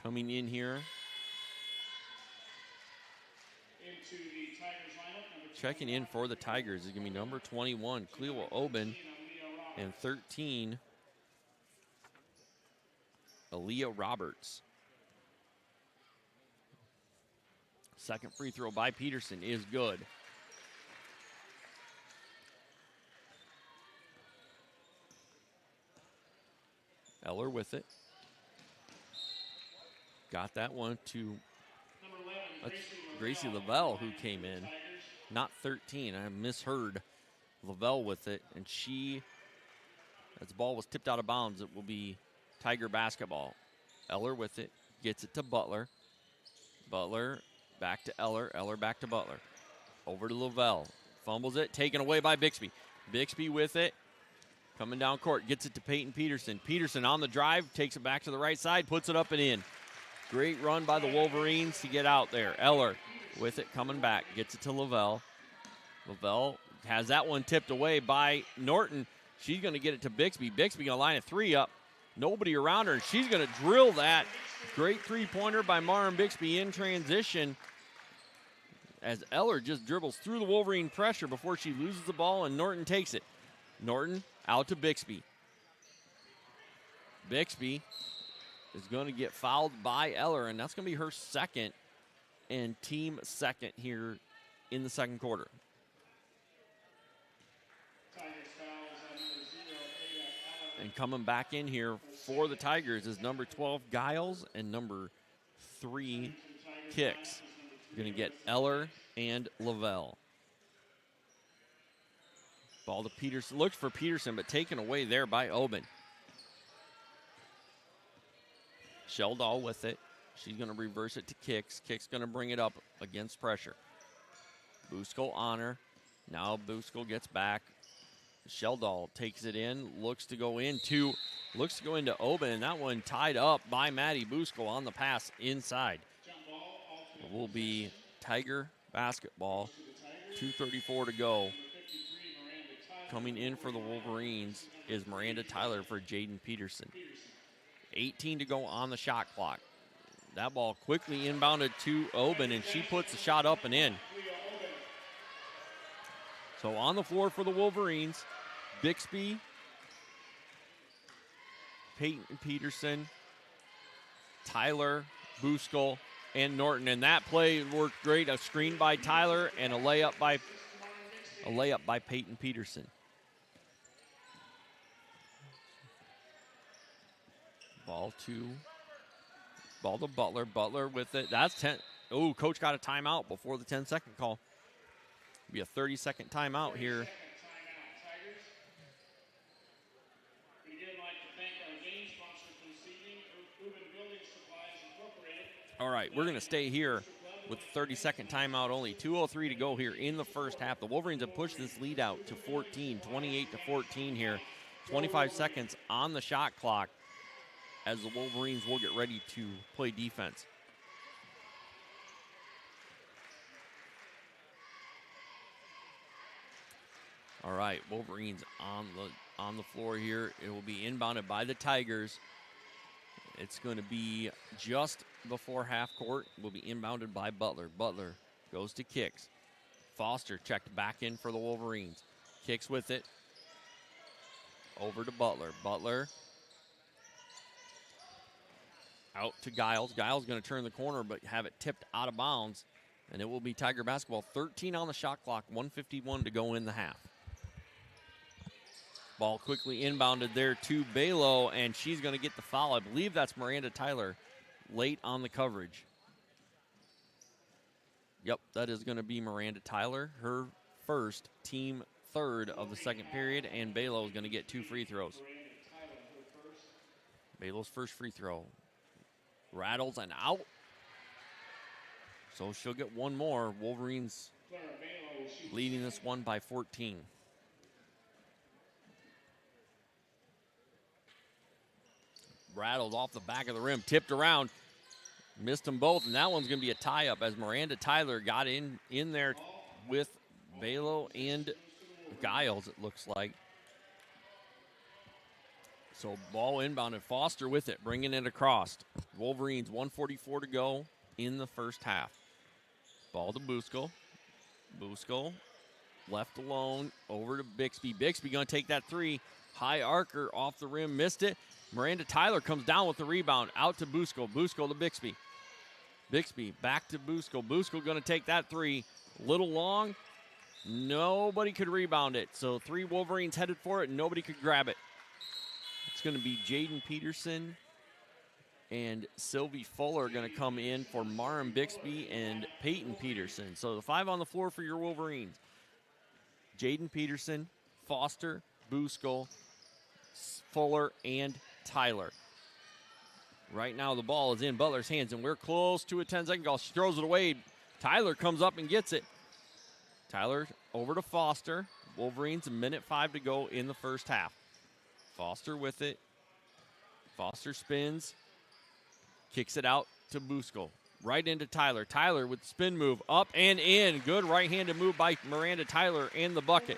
Coming in here, checking in for the Tigers is going to be number 21, Cleo Oben, and 13, Aaliyah Roberts. Second free throw by Peterson is good. Eller with it. Got that one to Gracie Lavelle, who came in. Not 13. I misheard Lavelle with it. And as the ball was tipped out of bounds, it will be Tiger basketball. Eller with it. Gets it to Butler. Butler back to Eller. Eller back to Butler. Over to Lavelle. Fumbles it. Taken away by Bixby. Bixby with it. Coming down court. Gets it to Peyton Peterson. Peterson on the drive. Takes it back to the right side. Puts it up and in. Great run by the Wolverines to get out there. Eller with it. Coming back. Gets it to Lavelle. Lavelle has that one tipped away by Norton. She's going to get it to Bixby. Bixby going to line a three up. Nobody around her. She's going to drill that. Great three-pointer by Maren Bixby in transition as Eller just dribbles through the Wolverine pressure before she loses the ball, and Norton takes it. Norton out to Bixby. Bixby is going to get fouled by Eller, and that's going to be her second and team second here in the second quarter. And coming back in here for the Tigers is number 12, Giles, and number 3, Kicks. Going to get Eller and Lavelle. Ball to Peterson. Looks for Peterson, but taken away there by Oben. Sheldall with it. She's going to reverse it to Kicks. Kicks going to bring it up against pressure. Busko on her. Now Busko gets back. Sheldall takes it in, looks to go into Oben, and that one tied up by Maddie Busko on the pass inside. It will be Tiger basketball. 2:34 to go. Coming in for the Wolverines is Miranda Tyler for Jaden Peterson. 18 to go on the shot clock. That ball quickly inbounded to Oben, and she puts the shot up and in. So on the floor for the Wolverines, Bixby, Peyton Peterson, Tyler, Busko, and Norton. And that play worked great. A screen by Tyler and a layup by Peyton Peterson. Ball to Butler. Butler with it. That's 10. Oh, coach got a timeout before the 10-second call. Be a 30-second timeout here. All right, we're going to stay here with the 30-second timeout only. 2:03 to go here in the first half. The Wolverines have pushed this lead out to 14, 28-14 here. 25 seconds on the shot clock as the Wolverines will get ready to play defense. All right, Wolverines on the floor here. It will be inbounded by the Tigers. It's going to be just before half court. Will be inbounded by Butler. Butler goes to Kicks. Foster checked back in for the Wolverines. Kicks with it. Over to Butler. Butler out to Giles. Giles going to turn the corner but have it tipped out of bounds. And it will be Tiger basketball. 13 on the shot clock. 1:51 to go in the half. Ball quickly inbounded there to Balo, and she's going to get the foul. I believe that's Miranda Tyler late on the coverage. Yep, that is going to be Miranda Tyler, her first, team third of the second period, and Balo is going to get 2 free throws. Balo's first free throw. Rattles and out. So she'll get one more. Wolverines leading this one by 14. Rattled off the back of the rim, tipped around, missed them both, and that one's going to be a tie-up as Miranda Tyler got in there with Balo and Giles, it looks like. So ball inbounded, Foster with it, bringing it across. Wolverines, 1:44 to go in the first half. Ball to Busko. Busko left alone, over to Bixby. Bixby going to take that three. High arcer off the rim, missed it. Miranda Tyler comes down with the rebound, out to Busko. Busko to Bixby. Bixby back to Busko. Busko going to take that three. Little long. Nobody could rebound it. So 3 Wolverines headed for it, and nobody could grab it. It's going to be Jaden Peterson and Sylvie Fuller going to come in for Marin Bixby and Peyton Peterson. So the 5 on the floor for your Wolverines. Jaden Peterson, Foster, Busko, Fuller, and Tyler. Right now the ball is in Butler's hands, and we're close to a 10-second call. She throws it away. Tyler comes up and gets it. Tyler over to Foster. Wolverines, 1:05 to go in the first half. Foster with it. Foster spins. Kicks it out to Busko. Right into Tyler. Tyler with the spin move. Up and in. Good right-handed move by Miranda Tyler and the bucket.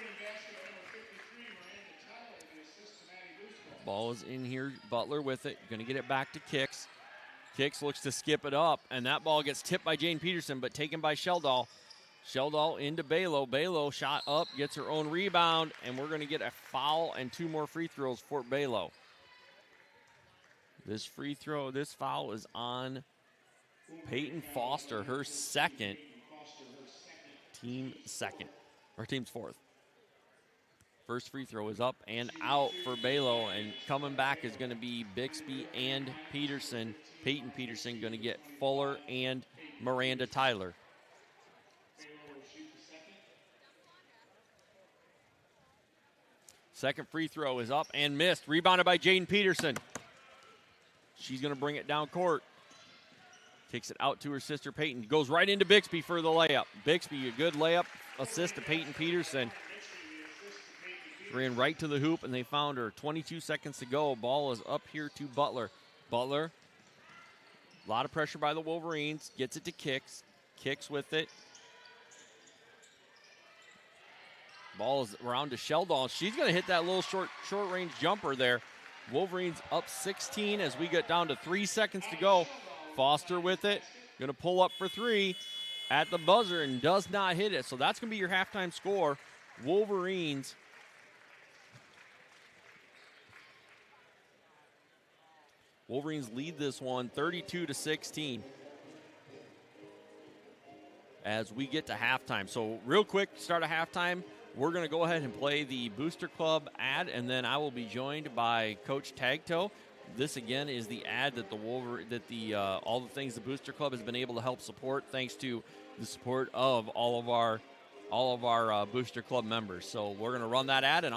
Ball is in here. Butler with it. Going to get it back to Kicks. Kicks looks to skip it up, and that ball gets tipped by Jane Peterson, but taken by Sheldall. Sheldall into Balo. Balo shot up, gets her own rebound, and we're going to get a foul and 2 more free throws for Balo. This foul is on Peyton Foster, her second, team's fourth. First free throw is up and out for Balo, and coming back is going to be Bixby and Peterson. Peyton Peterson going to get Fuller and Miranda Tyler. Second free throw is up and missed. Rebounded by Jaden Peterson. She's going to bring it down court. Kicks it out to her sister, Peyton. Goes right into Bixby for the layup. Bixby, a good layup assist to Peyton Peterson. Ran right to the hoop, and they found her. 22 seconds to go. Ball is up here to Butler. Butler, a lot of pressure by the Wolverines. Gets it to Kicks. Kicks with it. Ball is around to Sheldon. She's going to hit that little short-range jumper there. Wolverines up 16 as we get down to 3 seconds to go. Foster with it. Going to pull up for three at the buzzer and does not hit it. So that's going to be your halftime score. Wolverines lead this one 32-16 as we get to halftime. So real quick, start of halftime, we're going to go ahead and play the Booster Club ad, and then I will be joined by Coach Tagtoe. This again is the ad that all the things the Booster Club has been able to help support, thanks to the support of all of our Booster Club members. So we're going to run that ad, and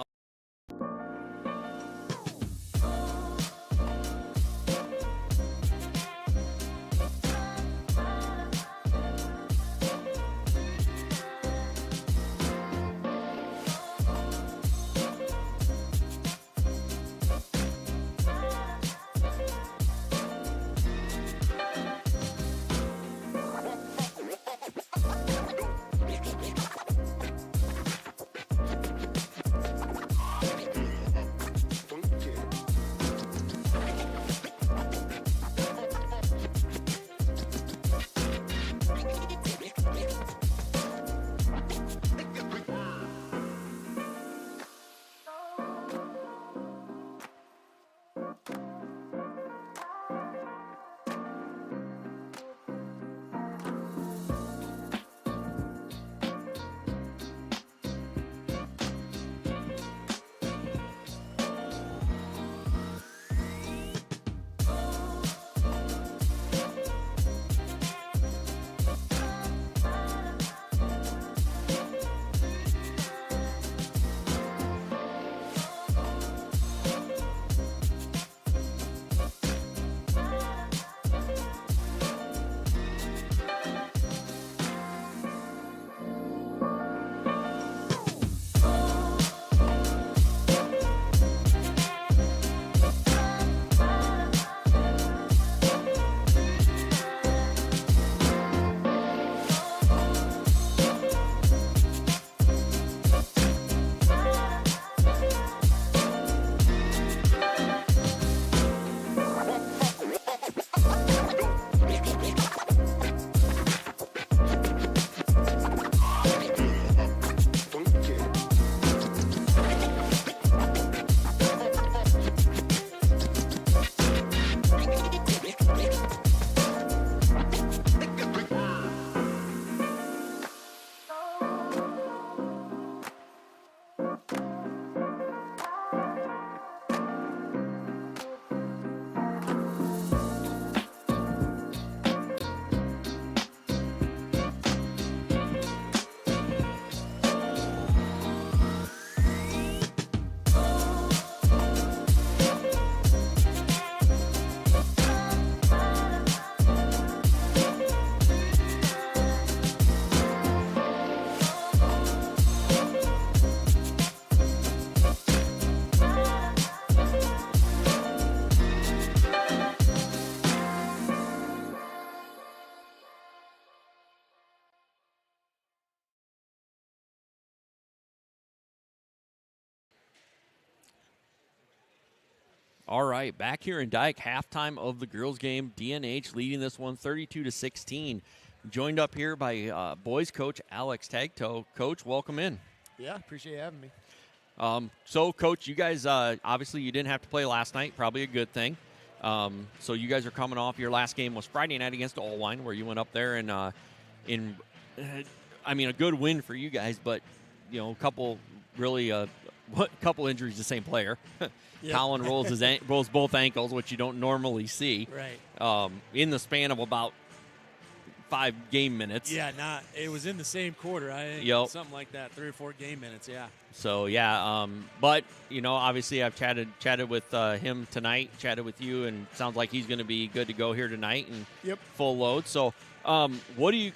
all right, back here in Dike, halftime of the girls' game. DNH leading this one 32-16. Joined up here by boys coach Alex Tagtoe. Coach, welcome in. Yeah, appreciate you having me. So, Coach, you guys, obviously you didn't have to play last night, probably a good thing. So you guys are coming off, your last game was Friday night against Olwine, where you went up there and, a good win for you guys, but, a couple injuries to the same player. Yep. Colin rolls both ankles, which you don't normally see. Right. In the span of about 5 game minutes. Yeah, it was in the same quarter. Yep. Something like that, 3 or 4 game minutes, yeah. So, yeah, but, obviously I've chatted with him tonight, chatted with you, and sounds like he's going to be good to go here tonight and full load. So, what do you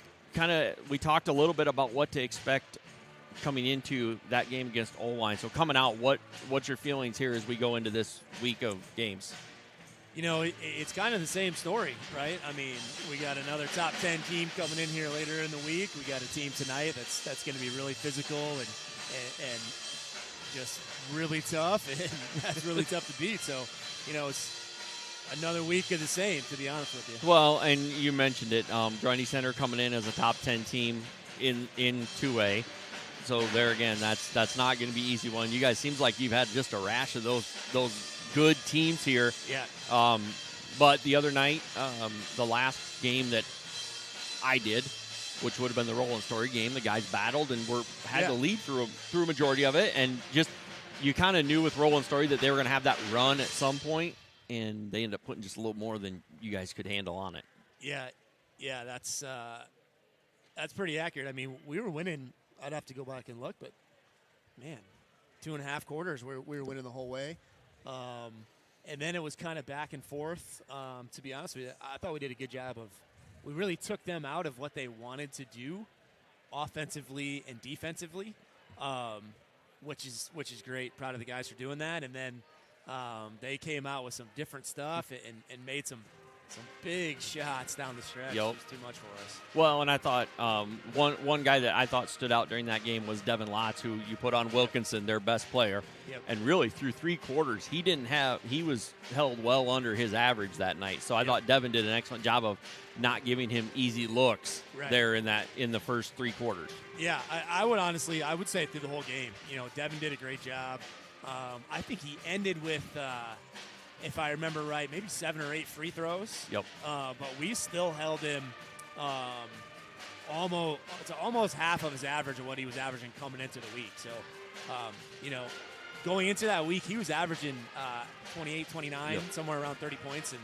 we talked a little bit about what to expect coming into that game against Oline. So, coming out, what's your feelings here as we go into this week of games? It's kind of the same story, right? I mean, we got another top 10 team coming in here later in the week. We got a team tonight that's going to be really physical and just really tough, and that's really tough to beat. So, it's another week of the same, to be honest with you. Well, and you mentioned it, Grundy Center coming in as a top 10 team in 2A. So there again, that's not going to be an easy one. You guys seems like you've had just a rash of those good teams here. Yeah. But the other night, the last game that I did, which would have been the Roland Story game, the guys battled and had to lead through a majority of it, and just you kind of knew with Roland Story that they were going to have that run at some point, and they ended up putting just a little more than you guys could handle on it. Yeah, that's pretty accurate. I mean, we were winning. I'd have to go back and look, but man, 2.5 quarters we were winning the whole way. And then it was kind of back and forth. To be honest with you, I thought we did a good job we really took them out of what they wanted to do offensively and defensively, which is great. Proud of the guys for doing that. And then they came out with some different stuff and made some big shots down the stretch. Yep. It was too much for us. Well, and I thought one guy that I thought stood out during that game was Devin Lotz, who you put on Wilkinson, their best player. Yep. And really through 3 quarters, he was held well under his average that night. So I thought Devin did an excellent job of not giving him easy looks there in the first 3 quarters. Yeah, I would say through the whole game. Devin did a great job. I think he ended with if I remember right, maybe 7 or 8 free throws. Yep. But we still held him almost half of his average of what he was averaging coming into the week. So, going into that week, he was averaging 28, 29, somewhere around 30 points.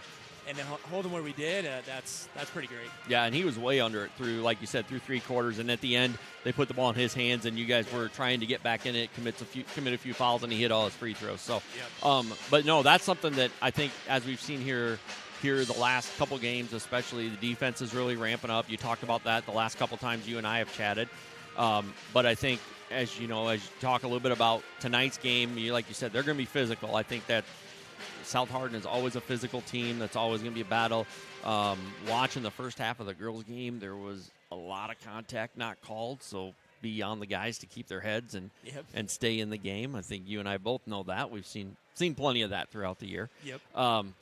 And to hold him where we did, that's pretty great. Yeah, and he was way under it through, like you said, through 3 quarters. And at the end, they put the ball in his hands, and you guys were trying to get back in it, commit a few fouls, and he hit all his free throws. So, but no, that's something that I think, as we've seen here the last couple games, especially the defense is really ramping up. You talked about that the last couple times you and I have chatted. But I think, as you talk a little bit about tonight's game, like you said, they're going to be physical. I think that South Hardin is always a physical team. That's always going to be a battle. Watching the first half of the girls' game, there was a lot of contact not called, so be on the guys to keep their heads and stay in the game. I think you and I both know that. We've seen plenty of that throughout the year. Yep.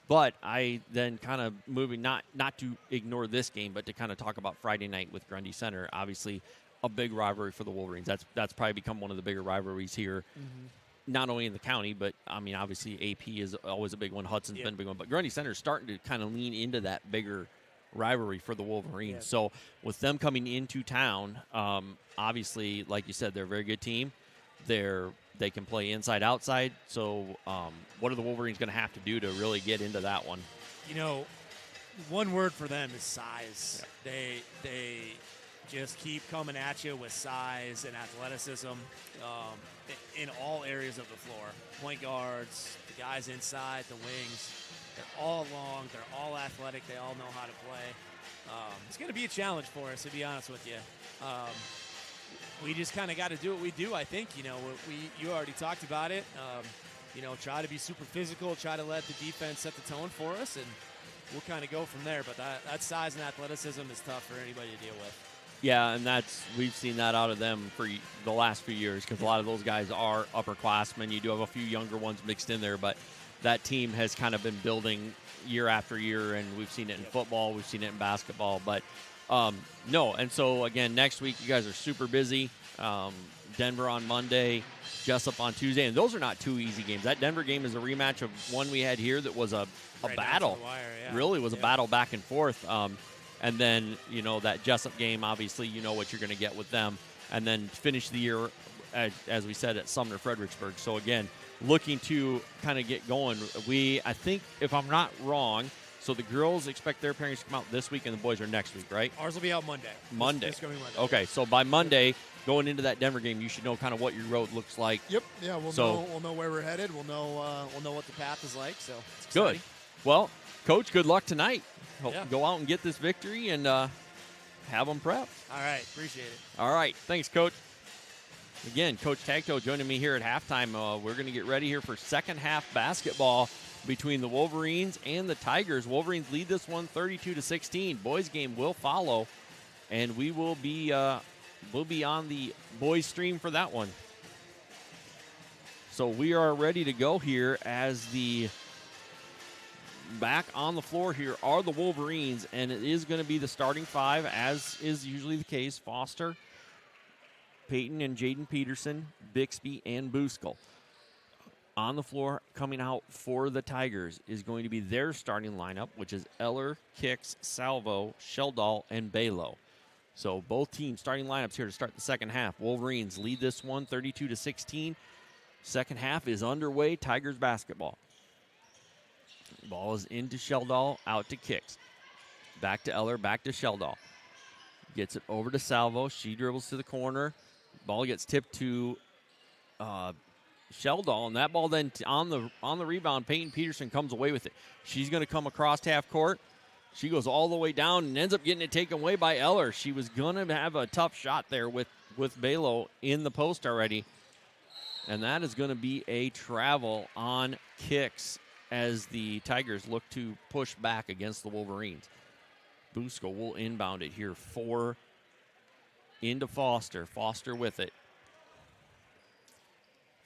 But I then kind of moving, not to ignore this game, but to kind of talk about Friday night with Grundy Center. Obviously, a big rivalry for the Wolverines. That's probably become one of the bigger rivalries here. Mm-hmm. Not only in the county, but, I mean, obviously AP is always a big one. Hudson's been a big one. But Grundy Center is starting to kind of lean into that bigger rivalry for the Wolverines. Yep. So with them coming into town, obviously, like you said, they're a very good team. They can play inside, outside. So what are the Wolverines going to have to do to really get into that one? One word for them is size. Yeah. They just keep coming at you with size and athleticism in all areas of the floor. Point guards, the guys inside, the wings, they're all long, they're all athletic, they all know how to play. It's going to be a challenge for us, to be honest with you. We just kind of got to do what we do, I think. You already talked about it. Try to be super physical, try to let the defense set the tone for us, and we'll kind of go from there. But that size and athleticism is tough for anybody to deal with. Yeah, and we've seen that out of them for the last few years because a lot of those guys are upperclassmen. You do have a few younger ones mixed in there, but that team has kind of been building year after year, and we've seen it in football, we've seen it in basketball. But, no, and so, again, next week you guys are super busy. Denver on Monday, Jessup on Tuesday, and those are not 2 easy games. That Denver game is a rematch of one we had here that was a battle. Really was a battle back and forth. And then, that Jessup game, obviously, what you're going to get with them. And then finish the year, as we said, at Sumner Fredericksburg. So, again, looking to kind of get going. I think, if I'm not wrong, So the girls expect their pairings to come out this week, and the boys are next week, right? Ours will be out Monday. Monday. This coming Monday. Okay, so by Monday, going into that Denver game, you should know kind of what your road looks like. Yep. Yeah, we'll know where we're headed. We'll know what the path is like. So it's exciting. Good. Well, Coach, good luck tonight. Hope Yeah. you go out and get this victory and have them prepped. All right, appreciate it. All right, thanks, Coach. Again, Coach Tagto joining me here at halftime. We're going to get ready here for second half basketball between the Wolverines and the Tigers. Wolverines lead this one 32-16. Boys game will follow, and we will be on the boys stream for that one. So we are ready to go here as the back on the floor here are the Wolverines, and it is going to be the starting five, as is usually the case. Foster, Peyton and Jaden Peterson, Bixby, and Buskell. On the floor, coming out for the Tigers, is going to be their starting lineup, which is Eller, Kicks, Salvo, Sheldall, and Balo. So both teams starting lineups here to start the second half. Wolverines lead this one 32-16. Second half is underway. Tigers basketball. Ball is into Sheldall, out to Kicks. Back to Eller, back to Sheldall. Gets it over to Salvo. She dribbles to the corner. Ball gets tipped to Sheldall, and that ball then on the rebound, Peyton Peterson comes away with it. She's going to come across half court. She goes all the way down and ends up getting it taken away by Eller. She was going to have a tough shot there with Balo in the post already, and that is going to be a travel on Kicks as the Tigers look to push back against the Wolverines. Buskell will inbound it here into Foster. Foster with it.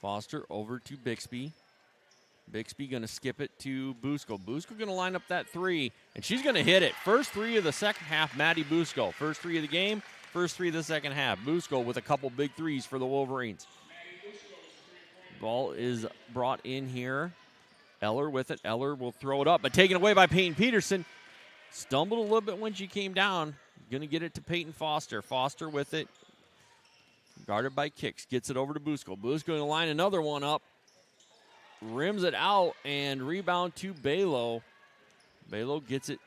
Foster over to Bixby. Bixby going to skip it to Buskell. Buskell going to line up that three, and she's going to hit it. First three of the second half, Maddie Buskell. First three of the game, first three of the second half. Buskell with a couple big threes for the Wolverines. Ball is brought in here. Eller with it. Eller will throw it up, but taken away by Peyton Peterson. Stumbled a little bit when she came down. Going to get it to Peyton Foster. Foster with it. Guarded by Kicks. Gets it over to Buskell. Buskell going to line another one up. Rims it out and rebound to Balo. Balo gets it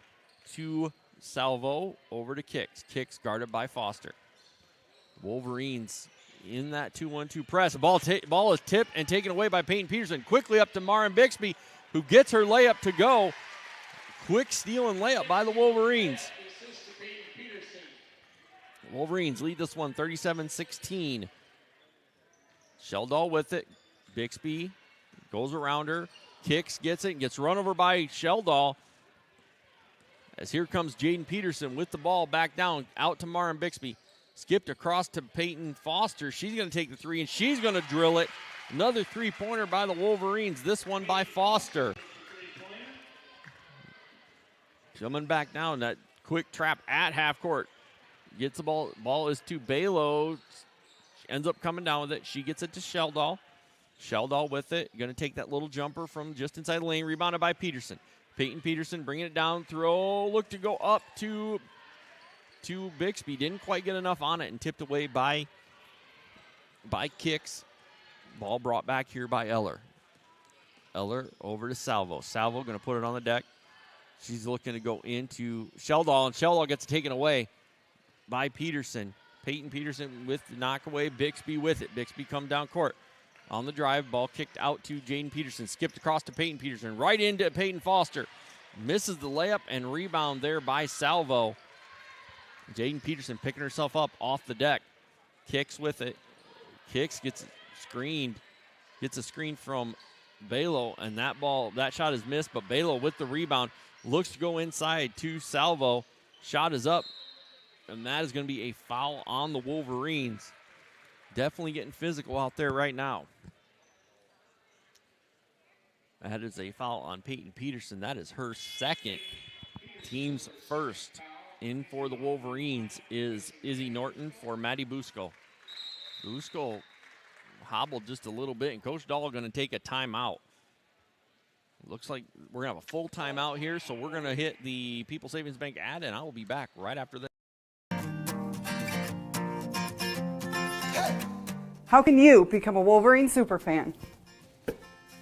to Salvo. Over to Kicks. Kicks guarded by Foster. Wolverines in that 2-1-2 press. Ball is tipped and taken away by Peyton Peterson. Quickly up to Marin Bixby, who gets her layup to go. Quick steal and layup by the Wolverines. Wolverines lead this one 37-16. Sheldall with it. Bixby goes around her. Kicks, gets it, and gets run over by Sheldall. As here comes Jaden Peterson with the ball back down, out to Marin Bixby. Skipped across to Peyton Foster. She's going to take the three, and she's going to drill it. Another three-pointer by the Wolverines, this one by Foster. Coming back down, that quick trap at half court. Gets the ball. Ball is to Balo. Ends up coming down with it. She gets it to Sheldall. Sheldall with it. Going to take that little jumper from just inside the lane. Rebounded by Peterson. Peyton Peterson bringing it down. Throw. Look to go up to Bixby. Didn't quite get enough on it and tipped away by Kicks. Ball brought back here by Eller. Eller over to Salvo. Salvo going to put it on the deck. She's looking to go into Sheldall, and Sheldall gets taken away by Peterson. Peyton Peterson with the knockaway. Bixby with it. Bixby come down court. On the drive, ball kicked out to Jaden Peterson. Skipped across to Peyton Peterson. Right into Peyton Foster. Misses the layup and rebound there by Salvo. Jaden Peterson picking herself up off the deck. Kicks with it. Kicks, gets screened. Gets a screen from Balo, and that shot is missed, but Balo with the rebound looks to go inside to Salvo. Shot is up, and that is going to be a foul on the Wolverines. Definitely getting physical out there right now. That is a foul on Peyton Peterson. That is her second. Team's first. In for the Wolverines is Izzy Norton for Maddie Buskell. Buskell hobbled just a little bit, and Coach Dahl going to take a timeout. Looks like we're going to have a full timeout here, so we're going to hit the People Savings Bank ad, and I will be back right after this. How can you become a Wolverine superfan?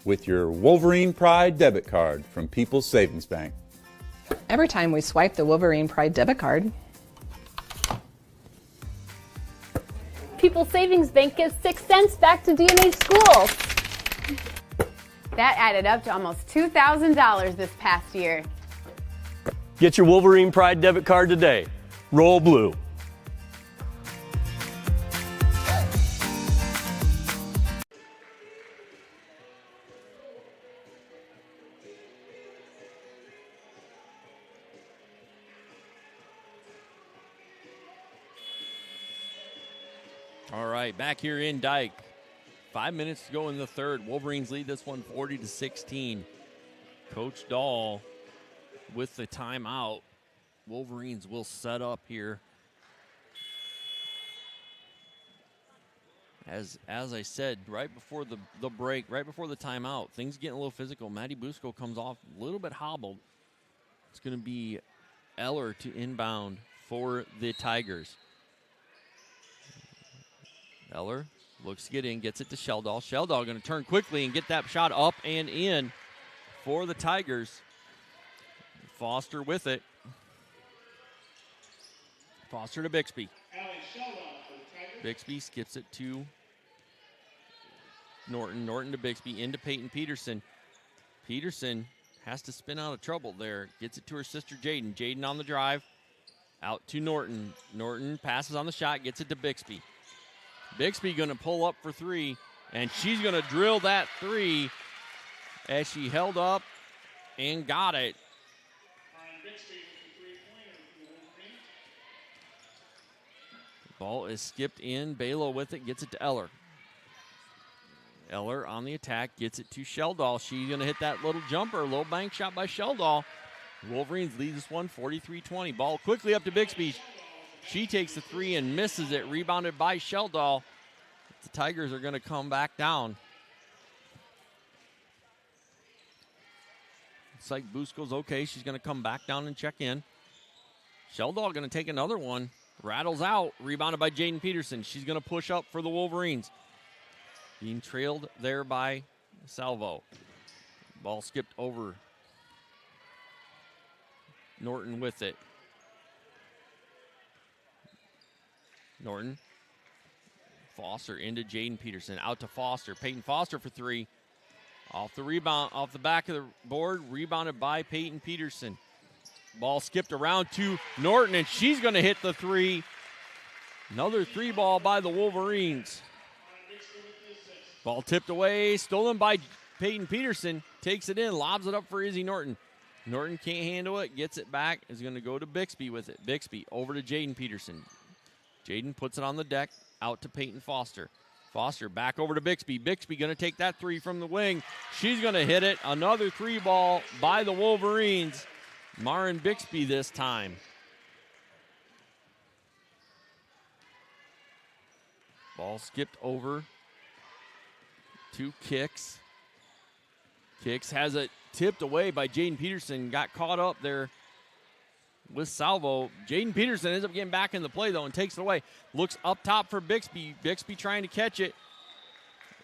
With your Wolverine Pride debit card from People's Savings Bank. Every time we swipe the Wolverine Pride debit card, People's Savings Bank gives 6 cents back to D&H schools. That added up to almost $2,000 this past year. Get your Wolverine Pride debit card today. Roll blue. All right, back here in Dike. 5 minutes to go in the third. Wolverines lead this one 40-16. Coach Dahl with the timeout. Wolverines will set up here. As I said, right before the break, right before the timeout, things getting a little physical. Maddie Busco comes off a little bit hobbled. It's going to be Eller to inbound for the Tigers. Eller looks to get in, gets it to Sheldall. Sheldall going to turn quickly and get that shot up and in for the Tigers. Foster with it. Foster to Bixby. Bixby skips it to Norton. Norton to Bixby, into Peyton Peterson. Peterson has to spin out of trouble there. Gets it to her sister Jaden. Jaden on the drive. Out to Norton. Norton passes on the shot, gets it to Bixby. Bixby going to pull up for three, and she's going to drill that three as she held up and got it. Ball is skipped in. Balo with it, gets it to Eller. Eller on the attack, gets it to Sheldall. She's going to hit that little jumper, little bank shot by Sheldall. Wolverines lead this one 43-20. Ball quickly up to Bixby. She takes the three and misses it, rebounded by Sheldall. The Tigers are going to come back down. It's like Busco's okay. She's going to come back down and check in. Sheldall going to take another one. Rattles out, rebounded by Jaden Peterson. She's going to push up for the Wolverines. Being trailed there by Salvo. Ball skipped over. Norton with it. Norton. Foster into Jaden Peterson. Out to Foster. Peyton Foster for three. Off the rebound, off the back of the board. Rebounded by Peyton Peterson. Ball skipped around to Norton, and she's going to hit the three. Another three ball by the Wolverines. Ball tipped away, stolen by Peyton Peterson. Takes it in, lobs it up for Izzy Norton. Norton can't handle it, gets it back, is going to go to Bixby with it. Bixby over to Jaden Peterson. Jaden puts it on the deck, out to Peyton Foster. Foster back over to Bixby. Bixby going to take that three from the wing. She's going to hit it. Another three ball by the Wolverines. Marin Bixby this time. Ball skipped over to Kicks. Kicks has it tipped away by Jaden Peterson. Got caught up there with Salvo. Jaden Peterson ends up getting back in the play, though, and takes it away. Looks up top for Bixby. Bixby trying to catch it.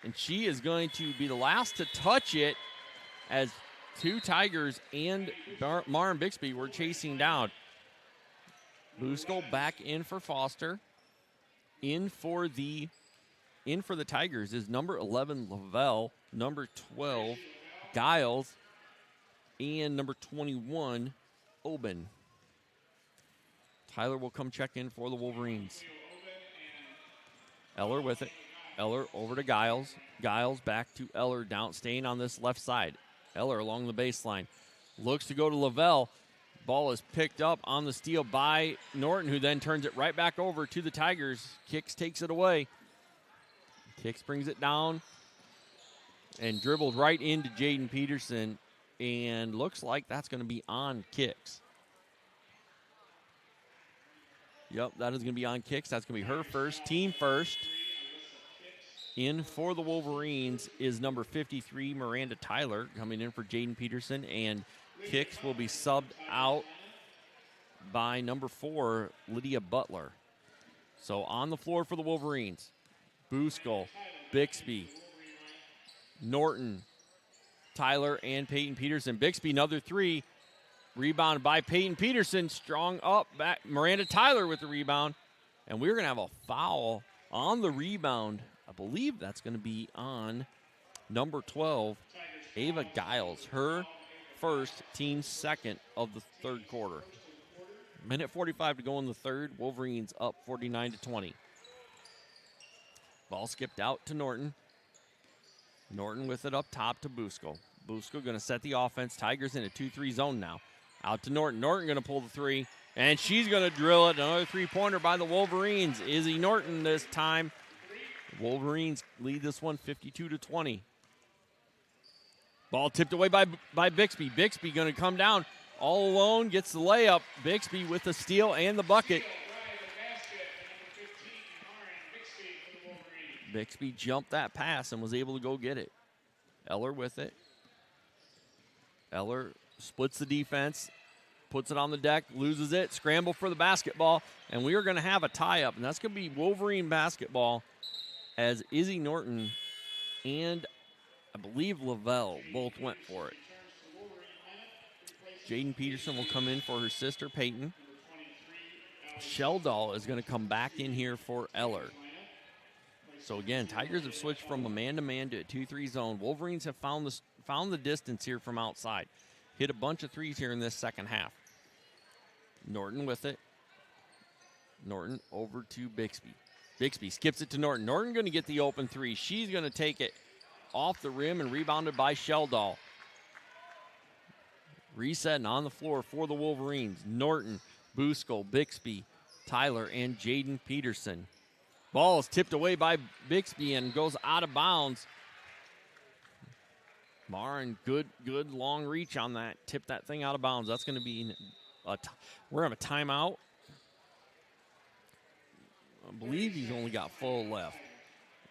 And she is going to be the last to touch it as two Tigers and Marin Bixby were chasing down. Busco back in for Foster. In for the Tigers is number 11, Lavelle, number 12, Giles, and number 21, Oben. Tyler will come check in for the Wolverines. Eller with it. Eller over to Giles. Giles back to Eller, down, staying on this left side. Eller along the baseline. Looks to go to Lavelle. Ball is picked up on the steal by Norton, who then turns it right back over to the Tigers. Kicks takes it away. Kicks brings it down and dribbles right into Jaden Peterson. And looks like that's going to be on Kicks. Yep, that is going to be on Kicks. That's going to be her first, team first. In for the Wolverines is number 53, Miranda Tyler, coming in for Jaden Peterson. And Kicks will be subbed out by number 4, Lydia Butler. So on the floor for the Wolverines, Busco, Bixby, Norton, Tyler, and Peyton Peterson. Bixby, another three. Rebounded by Peyton Peterson. Strong up. Back. Miranda Tyler with the rebound. And we're going to have a foul on the rebound. I believe that's going to be on number 12, Ava Giles. Her first, team second of the third quarter. Minute 45 to go in the third. Wolverines up 49-20. Ball skipped out to Norton. Norton with it up top to Busco. Busco going to set the offense. Tigers in a 2-3 zone now. Out to Norton. Norton going to pull the three, and she's going to drill it. Another three-pointer by the Wolverines. Izzy Norton this time. Wolverines lead this one 52-20. Ball tipped away by Bixby. Bixby going to come down all alone, gets the layup. Bixby with the steal and the bucket. Bixby jumped that pass and was able to go get it. Eller with it. Eller splits the defense, puts it on the deck, loses it, scramble for the basketball, and we are going to have a tie-up, and that's going to be Wolverine basketball as Izzy Norton and I believe Lavelle both went for it. Jaden Peterson will come in for her sister, Peyton. Sheldall is going to come back in here for Eller. So again, Tigers have switched from a man-to-man to a 2-3 zone. Wolverines have found the distance here from outside. Hit a bunch of threes here in this second half. Norton with it. Norton over to Bixby. Bixby skips it to Norton. Norton going to get the open three. She's going to take it off the rim and rebounded by Sheldall. Resetting on the floor for the Wolverines. Norton, Busco, Bixby, Tyler, and Jaden Peterson. Ball is tipped away by Bixby and goes out of bounds. Marin, good long reach on that. Tip that thing out of bounds. That's going to be we're going to have a timeout. I believe he's only got full left.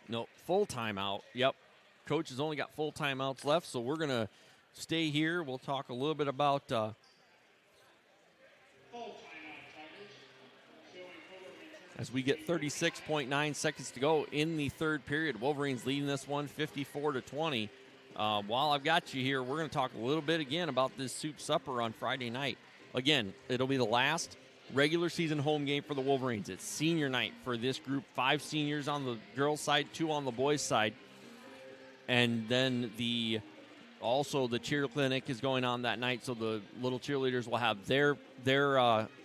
No, full timeout. Yep. Coach has only got full timeouts left, so we're going to stay here. We'll talk a little bit about as we get 36.9 seconds to go in the third period. Wolverines leading this one 54-20. While I've got you here, we're going to talk a little bit again about this soup supper on Friday night. Again, it'll be the last regular season home game for the Wolverines. It's senior night for this group. 5 seniors on the girls' side, 2 on the boys' side. And then also the cheer clinic is going on that night, so the little cheerleaders will have their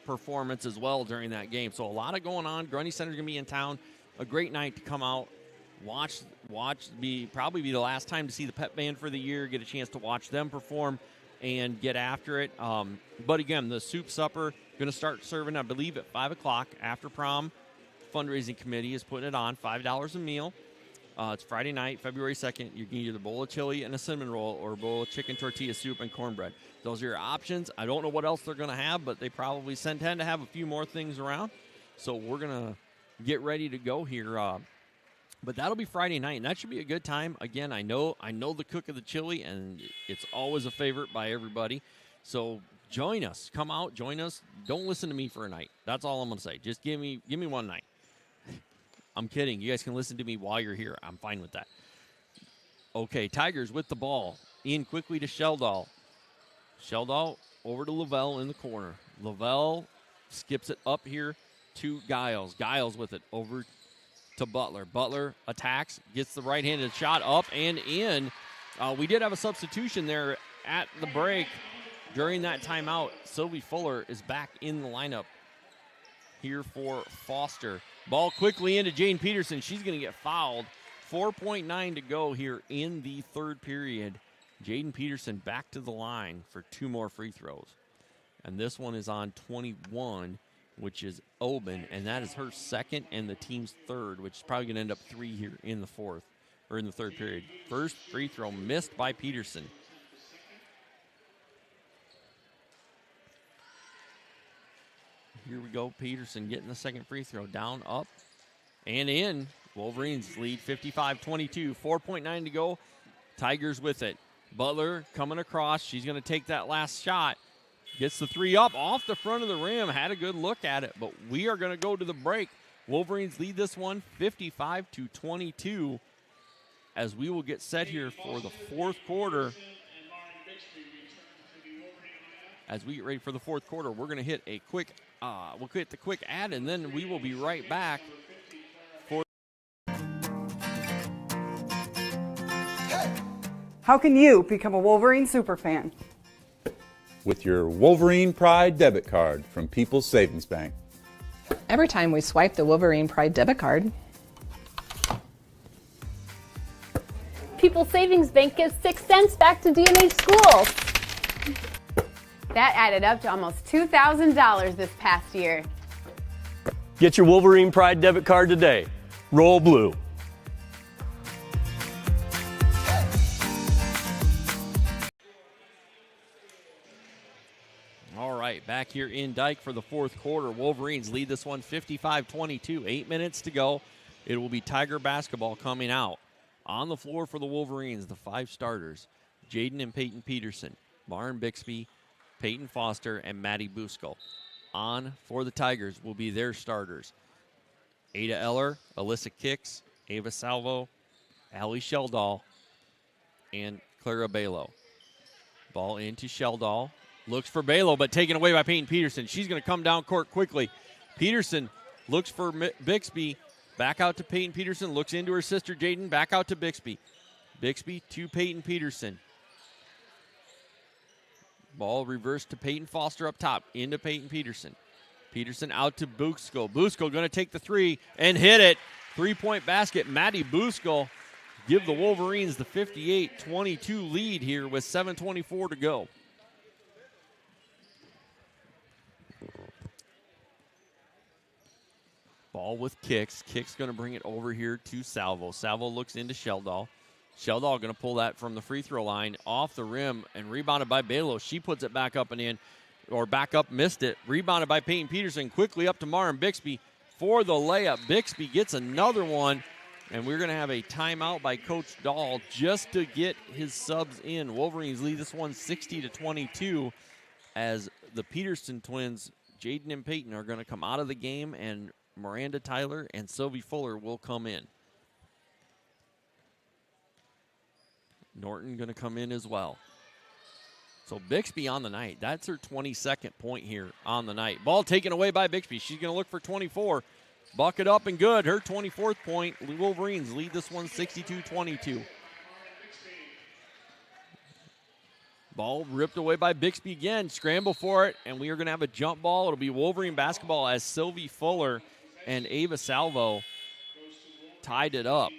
performance as well during that game. So a lot of going on. Grundy Center's going to be in town. A great night to come out, watch. Probably be the last time to see the pep band for the year. Get a chance to watch them perform and get after it. But again, the soup supper going to start serving, I believe, at 5 o'clock after prom. Fundraising committee is putting it on, $5 a meal. It's Friday night, February 2nd. You can either a bowl of chili and a cinnamon roll or a bowl of chicken tortilla soup and cornbread. Those are your options. I don't know what else they're going to have, but they probably tend to have a few more things around. So we're going to get ready to go here. But that'll be Friday night, and that should be a good time. Again, I know the cook of the chili, and it's always a favorite by everybody. So join us. Come out, join us. Don't listen to me for a night. That's all I'm going to say. Just give me one night. I'm kidding. You guys can listen to me while you're here. I'm fine with that. Okay, Tigers with the ball. In quickly to Sheldall. Sheldall over to Lavelle in the corner. Lavelle skips it up here to Giles. Giles with it over to Butler. Butler attacks, gets the right-handed shot up and in. We did have a substitution there at the break during that timeout. Sylvie Fuller is back in the lineup here for Foster. Ball quickly into Jane Peterson. She's going to get fouled. 4.9 to go here in the third period. Jaden Peterson back to the line for 2 more free throws. And this one is on 21, which is Oben, and that is her second and the team's third, which is probably going to end up 3 here in the third period. First free throw missed by Peterson. Here we go. Peterson getting the second free throw. Down, up, and in. Wolverines lead 55-22. 4.9 to go. Tigers with it. Butler coming across. She's going to take that last shot. Gets the 3 up off the front of the rim. Had a good look at it, but we are going to go to the break. Wolverines lead this one 55-22 as we will get set here for the fourth quarter. as we get ready for the fourth quarter. We're going to hit a quick, we'll hit the quick ad, and then we will be right back. How can you become a Wolverine superfan? With your Wolverine Pride debit card from People's Savings Bank. Every time we swipe the Wolverine Pride debit card, People's Savings Bank gives 6 cents back to D&H schools. That added up to almost $2,000 this past year. Get your Wolverine Pride debit card today. Roll blue. All right, back here in Dike for the fourth quarter. Wolverines lead this one 55-22. 8 minutes to go. It will be Tiger basketball coming out. On the floor for the Wolverines, the 5 starters, Jaden and Peyton Peterson, Maren Bixby, Peyton Foster, and Maddie Busco. On for the Tigers will be their starters, Ada Eller, Alyssa Kicks, Ava Salvo, Allie Sheldall, and Clara Balo. Ball into Sheldall. Looks for Balo, but taken away by Peyton Peterson. She's going to come down court quickly. Peterson looks for Bixby. Back out to Peyton Peterson. Looks into her sister Jaden. Back out to Bixby. Bixby to Peyton Peterson. Ball reversed to Peyton Foster up top. Into Peyton Peterson. Peterson out to Busco. Busco going to take the 3 and hit it. 3-point basket. Maddie Busco give the Wolverines the 58-22 lead here with 7:24 to go. Ball with Kicks. Kicks going to bring it over here to Salvo. Salvo looks into Sheldall. Sheldall going to pull that from the free throw line off the rim and rebounded by Balo. She puts it back up and in, or back up, missed it. Rebounded by Peyton Peterson. Quickly up to Maren Bixby for the layup. Bixby gets another one, and we're going to have a timeout by Coach Dahl just to get his subs in. Wolverines lead this one 60-22 as the Peterson twins, Jaden and Peyton, are going to come out of the game, and Miranda Tyler and Sylvie Fuller will come in. Norton going to come in as well. So Bixby on the night. That's her 22nd point here on the night. Ball taken away by Bixby. She's going to look for 24. Bucket up and good. Her 24th point. The Wolverines lead this one 62-22. Ball ripped away by Bixby again. Scramble for it, and we are going to have a jump ball. It'll be Wolverine basketball as Sylvie Fuller and Ava Salvo tied it up.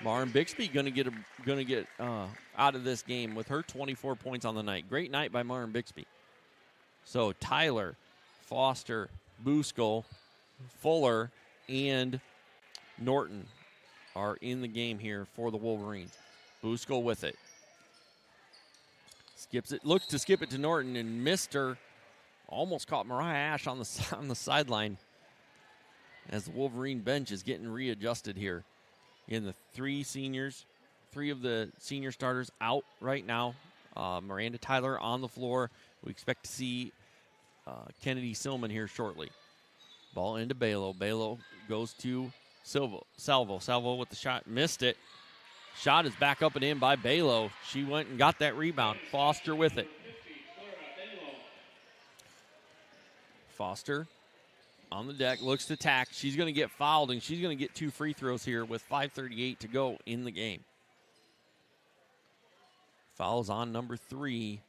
Maren Bixby going to get out of this game with her 24 points on the night. Great night by Maren Bixby. So Tyler, Foster, Busco, Fuller, and Norton are in the game here for the Wolverines. Busco with it. Skips it, looks to skip it to Norton and missed her. Almost caught Mariah Ash on the sideline as the Wolverine bench is getting readjusted here. In the 3 of the senior starters out right now. Miranda Tyler on the floor. We expect to see Kennedy Silman here shortly. Ball into Balo. Balo goes to Salvo. Salvo with the shot. Missed it. Shot is back up and in by Balo. She went and got that rebound. Foster with it. Foster on the deck, looks to tack. She's going to get fouled, and she's going to get 2 free throws here with 5:38 to go in the game. Fouls on number 3.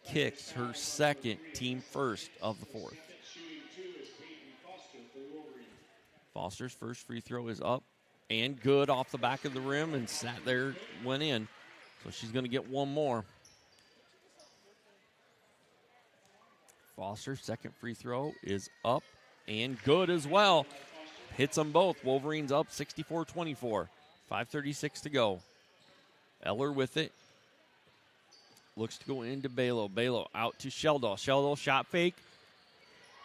Kicks her second, team first of the 4th. Foster's first free throw is up and good off the back of the rim and sat there, went in. So she's going to get 1 more. Foster's second free throw is up and good as well. Hits them both. Wolverines up 64-24. 5:36 to go. Eller with it. Looks to go into Balo. Balo out to Sheldall. Sheldall shot fake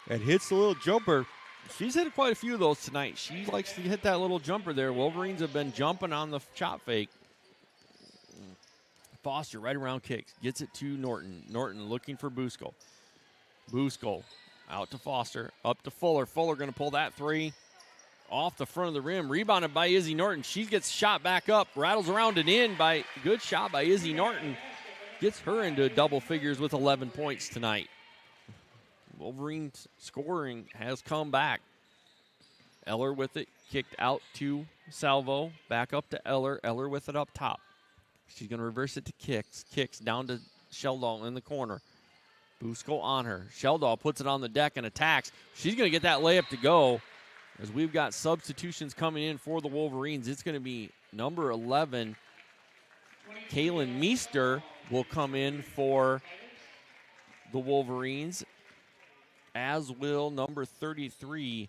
and hits the little jumper. She's hit quite a few of those tonight. She likes to hit that little jumper there. Wolverines have been jumping on the shot fake. Foster right around kicks. Gets it to Norton. Norton looking for Busco. Busco out to Foster. Up to Fuller. Fuller going to pull that 3 off the front of the rim. Rebounded by Izzy Norton. She gets shot back up. Rattles around and in by good shot by Izzy Norton. gets her into double figures with 11 points tonight. Wolverines scoring has come back. Eller with it, kicked out to Salvo, back up to Eller. Eller with it up top. She's going to reverse it to Kicks. Kicks down to Sheldall in the corner. Busko on her. Sheldall puts it on the deck and attacks. She's going to get that layup to go as we've got substitutions coming in for the Wolverines. It's going to be number 11, Kaylin Meester, will come in for the Wolverines, as will number 33,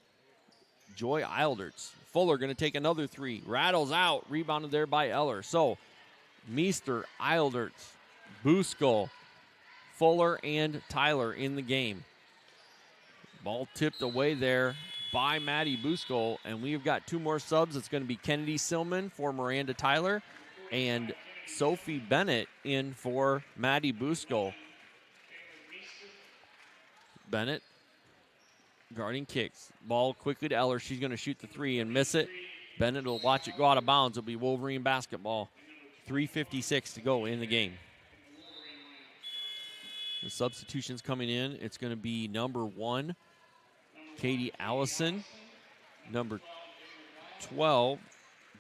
Joy Eilderts. Fuller going to take another three. Rattles out. Rebounded there by Eller. So, Meester, Eilderts, Busko, Fuller, and Tyler in the game. Ball tipped away there by Maddie Busko, and we've got two more subs. It's going to be Kennedy Silman for Miranda Tyler and Sophie Bennett in for Maddie Busko. Bennett guarding Kicks. Ball quickly to Eller. She's going to shoot the three and miss it. Bennett will watch it go out of bounds. It'll be Wolverine basketball. 3:56 to go in the game. The substitutions coming in. It's going to be number 1, Katie Allison. Number 12,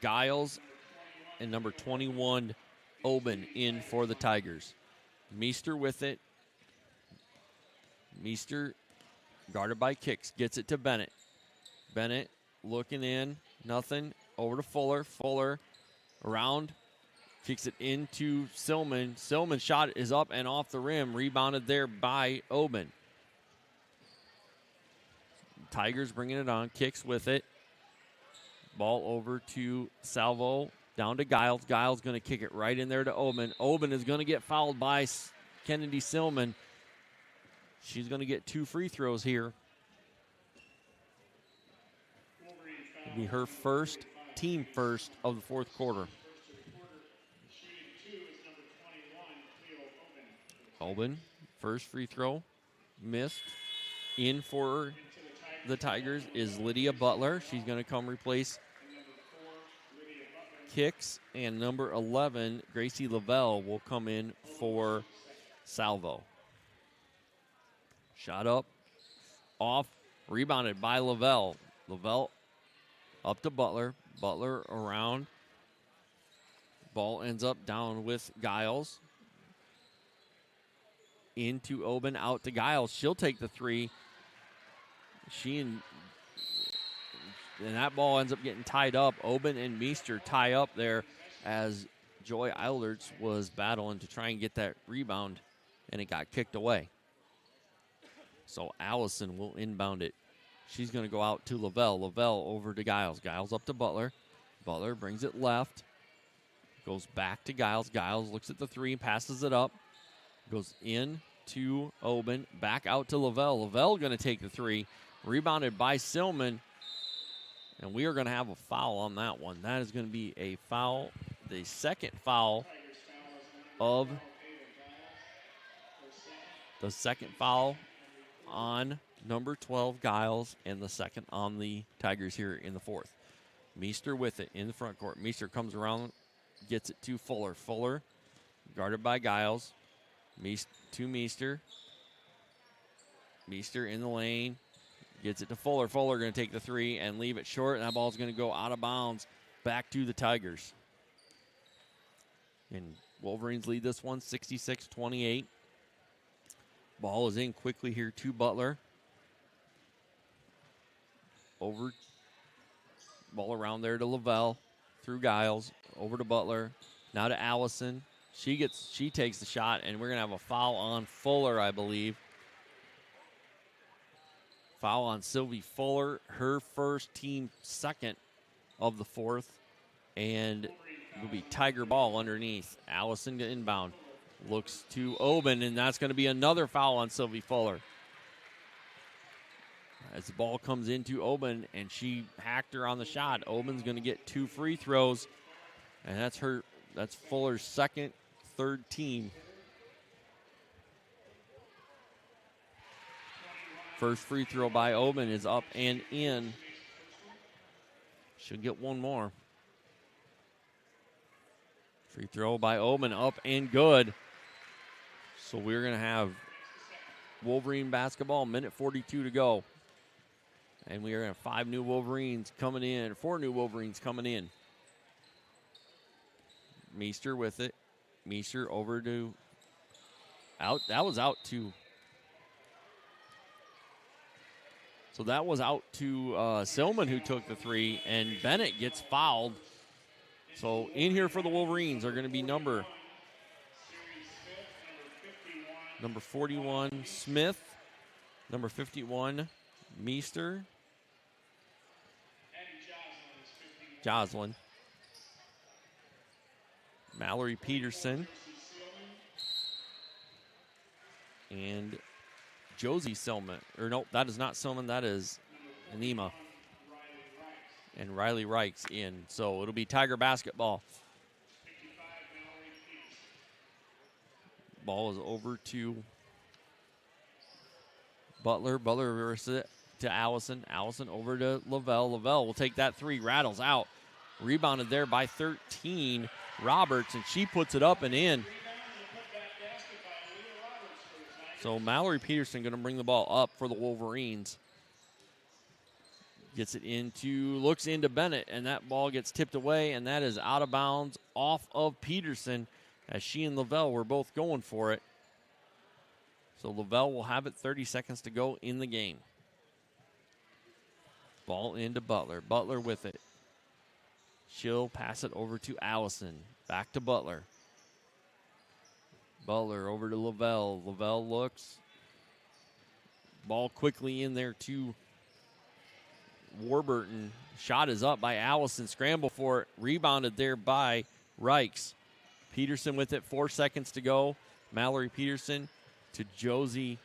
Giles. And number 21, Oben in for the Tigers. Meester with it. Meester guarded by Kicks. Gets it to Bennett. Bennett looking in. Nothing. Over to Fuller. Fuller around. Kicks it into Silman. Silman's shot is up and off the rim. Rebounded there by Oben. Tigers bringing it on. Kicks with it. Ball over to Salvo. Down to Giles. Giles going to kick it right in there to Oben. Oben is going to get fouled by Kennedy Silman. She's going to get 2 free throws here. It'll be her first, team first of the fourth quarter. Oben, first free throw, missed. In for the Tigers is Lydia Butler. She's going to come replace Kicks, and number 11, Gracie Lavelle, will come in for Salvo. Shot up, off, rebounded by Lavelle. Lavelle up to Butler. Butler around. Ball ends up down with Giles. Into Oben, out to Giles. She'll take the three. And that ball ends up getting tied up. Oben and Meester tie up there as Joy Eilerts was battling to try and get that rebound, and it got kicked away. So Allison will inbound it. She's going to go out to Lavelle. Lavelle over to Giles. Giles up to Butler. Butler brings it left. Goes back to Giles. Giles looks at the three, passes it up. Goes in to Oben. Back out to Lavelle. Lavelle going to take the three. Rebounded by Silman. And we are going to have a foul on that one. That is going to be a foul. The second foul of on number 12, Giles, and the second on the Tigers here in the fourth. Meester with it in the front court. Meester comes around, gets it to Fuller. Fuller guarded by Giles. To Meester. Meester in the lane. Gets it to Fuller. Fuller going to take the three and leave it short. And that ball is going to go out of bounds back to the Tigers. And Wolverines lead this one 66-28. Ball is in quickly here to Butler. Over. Ball around there to Lavelle. Through Giles. Over to Butler. Now to Allison. She takes the shot, and we're going to have a foul on Fuller, I believe. Foul on Sylvie Fuller, her first, team second of the fourth. And it will be Tiger ball underneath. Allison to inbound. Looks to Oben, and that's going to be another foul on Sylvie Fuller. As the ball comes into Oben, and she hacked her on the shot. Oben's going to get 2 free throws, and that's Fuller's second, third team. First free throw by Oben is up and in. Should get one more. Free throw by Oben up and good. So we're going to have Wolverine basketball, minute 42 to go. And we are going to have 4 new Wolverines coming in. Meester with it. Meester over to out. That was out to. So that was out to Silman, who took the 3, and Bennett gets fouled. So in here for the Wolverines are going to be number 41, Smith, number 51, Meester, Joslin, Mallory Peterson, and Josie Silman. Or no, that is not Silman, that is Anima. And Riley Reich's in. So it'll be Tiger basketball. Ball is over to Butler. Butler reverses it to Allison. Allison over to Lavelle. Lavelle will take that 3. Rattles out. Rebounded there by 13, Roberts, and she puts it up and in. So Mallory Peterson going to bring the ball up for the Wolverines. Gets it looks into Bennett, and that ball gets tipped away, and that is out of bounds off of Peterson, as she and Lavelle were both going for it. So Lavelle will have it, 30 seconds to go in the game. Ball into Butler. Butler with it. She'll pass it over to Allison. Back to Butler. Butler over to Lavelle. Lavelle looks. Ball quickly in there to Warburton. Shot is up by Allison. Scramble for it. Rebounded there by Reichs. Peterson with it. 4 seconds to go. Mallory Peterson to Josie.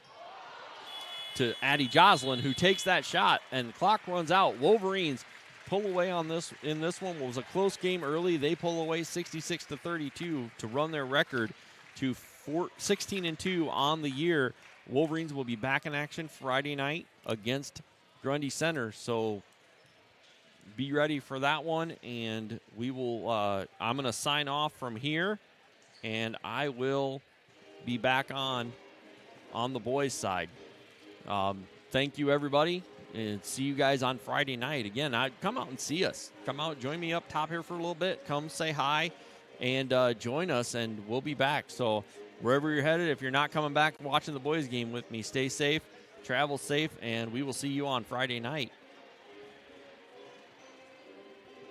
To Addie Joslin, who takes that shot, and the clock runs out. Wolverines pull away on this. In this one, it was a close game early. They pull away 66-32 to run their record to 16-2 on the year. Wolverines will be back in action Friday night against Grundy Center. So be ready for that one, and we will. I'm going to sign off from here, and I will be back on the boys' side. Thank you, everybody, and see you guys on Friday night. Again, come out and see us. Come out, join me up top here for a little bit. Come say hi and join us, and we'll be back. So wherever you're headed, if you're not coming back watching the boys' game with me, stay safe, travel safe, and we will see you on Friday night.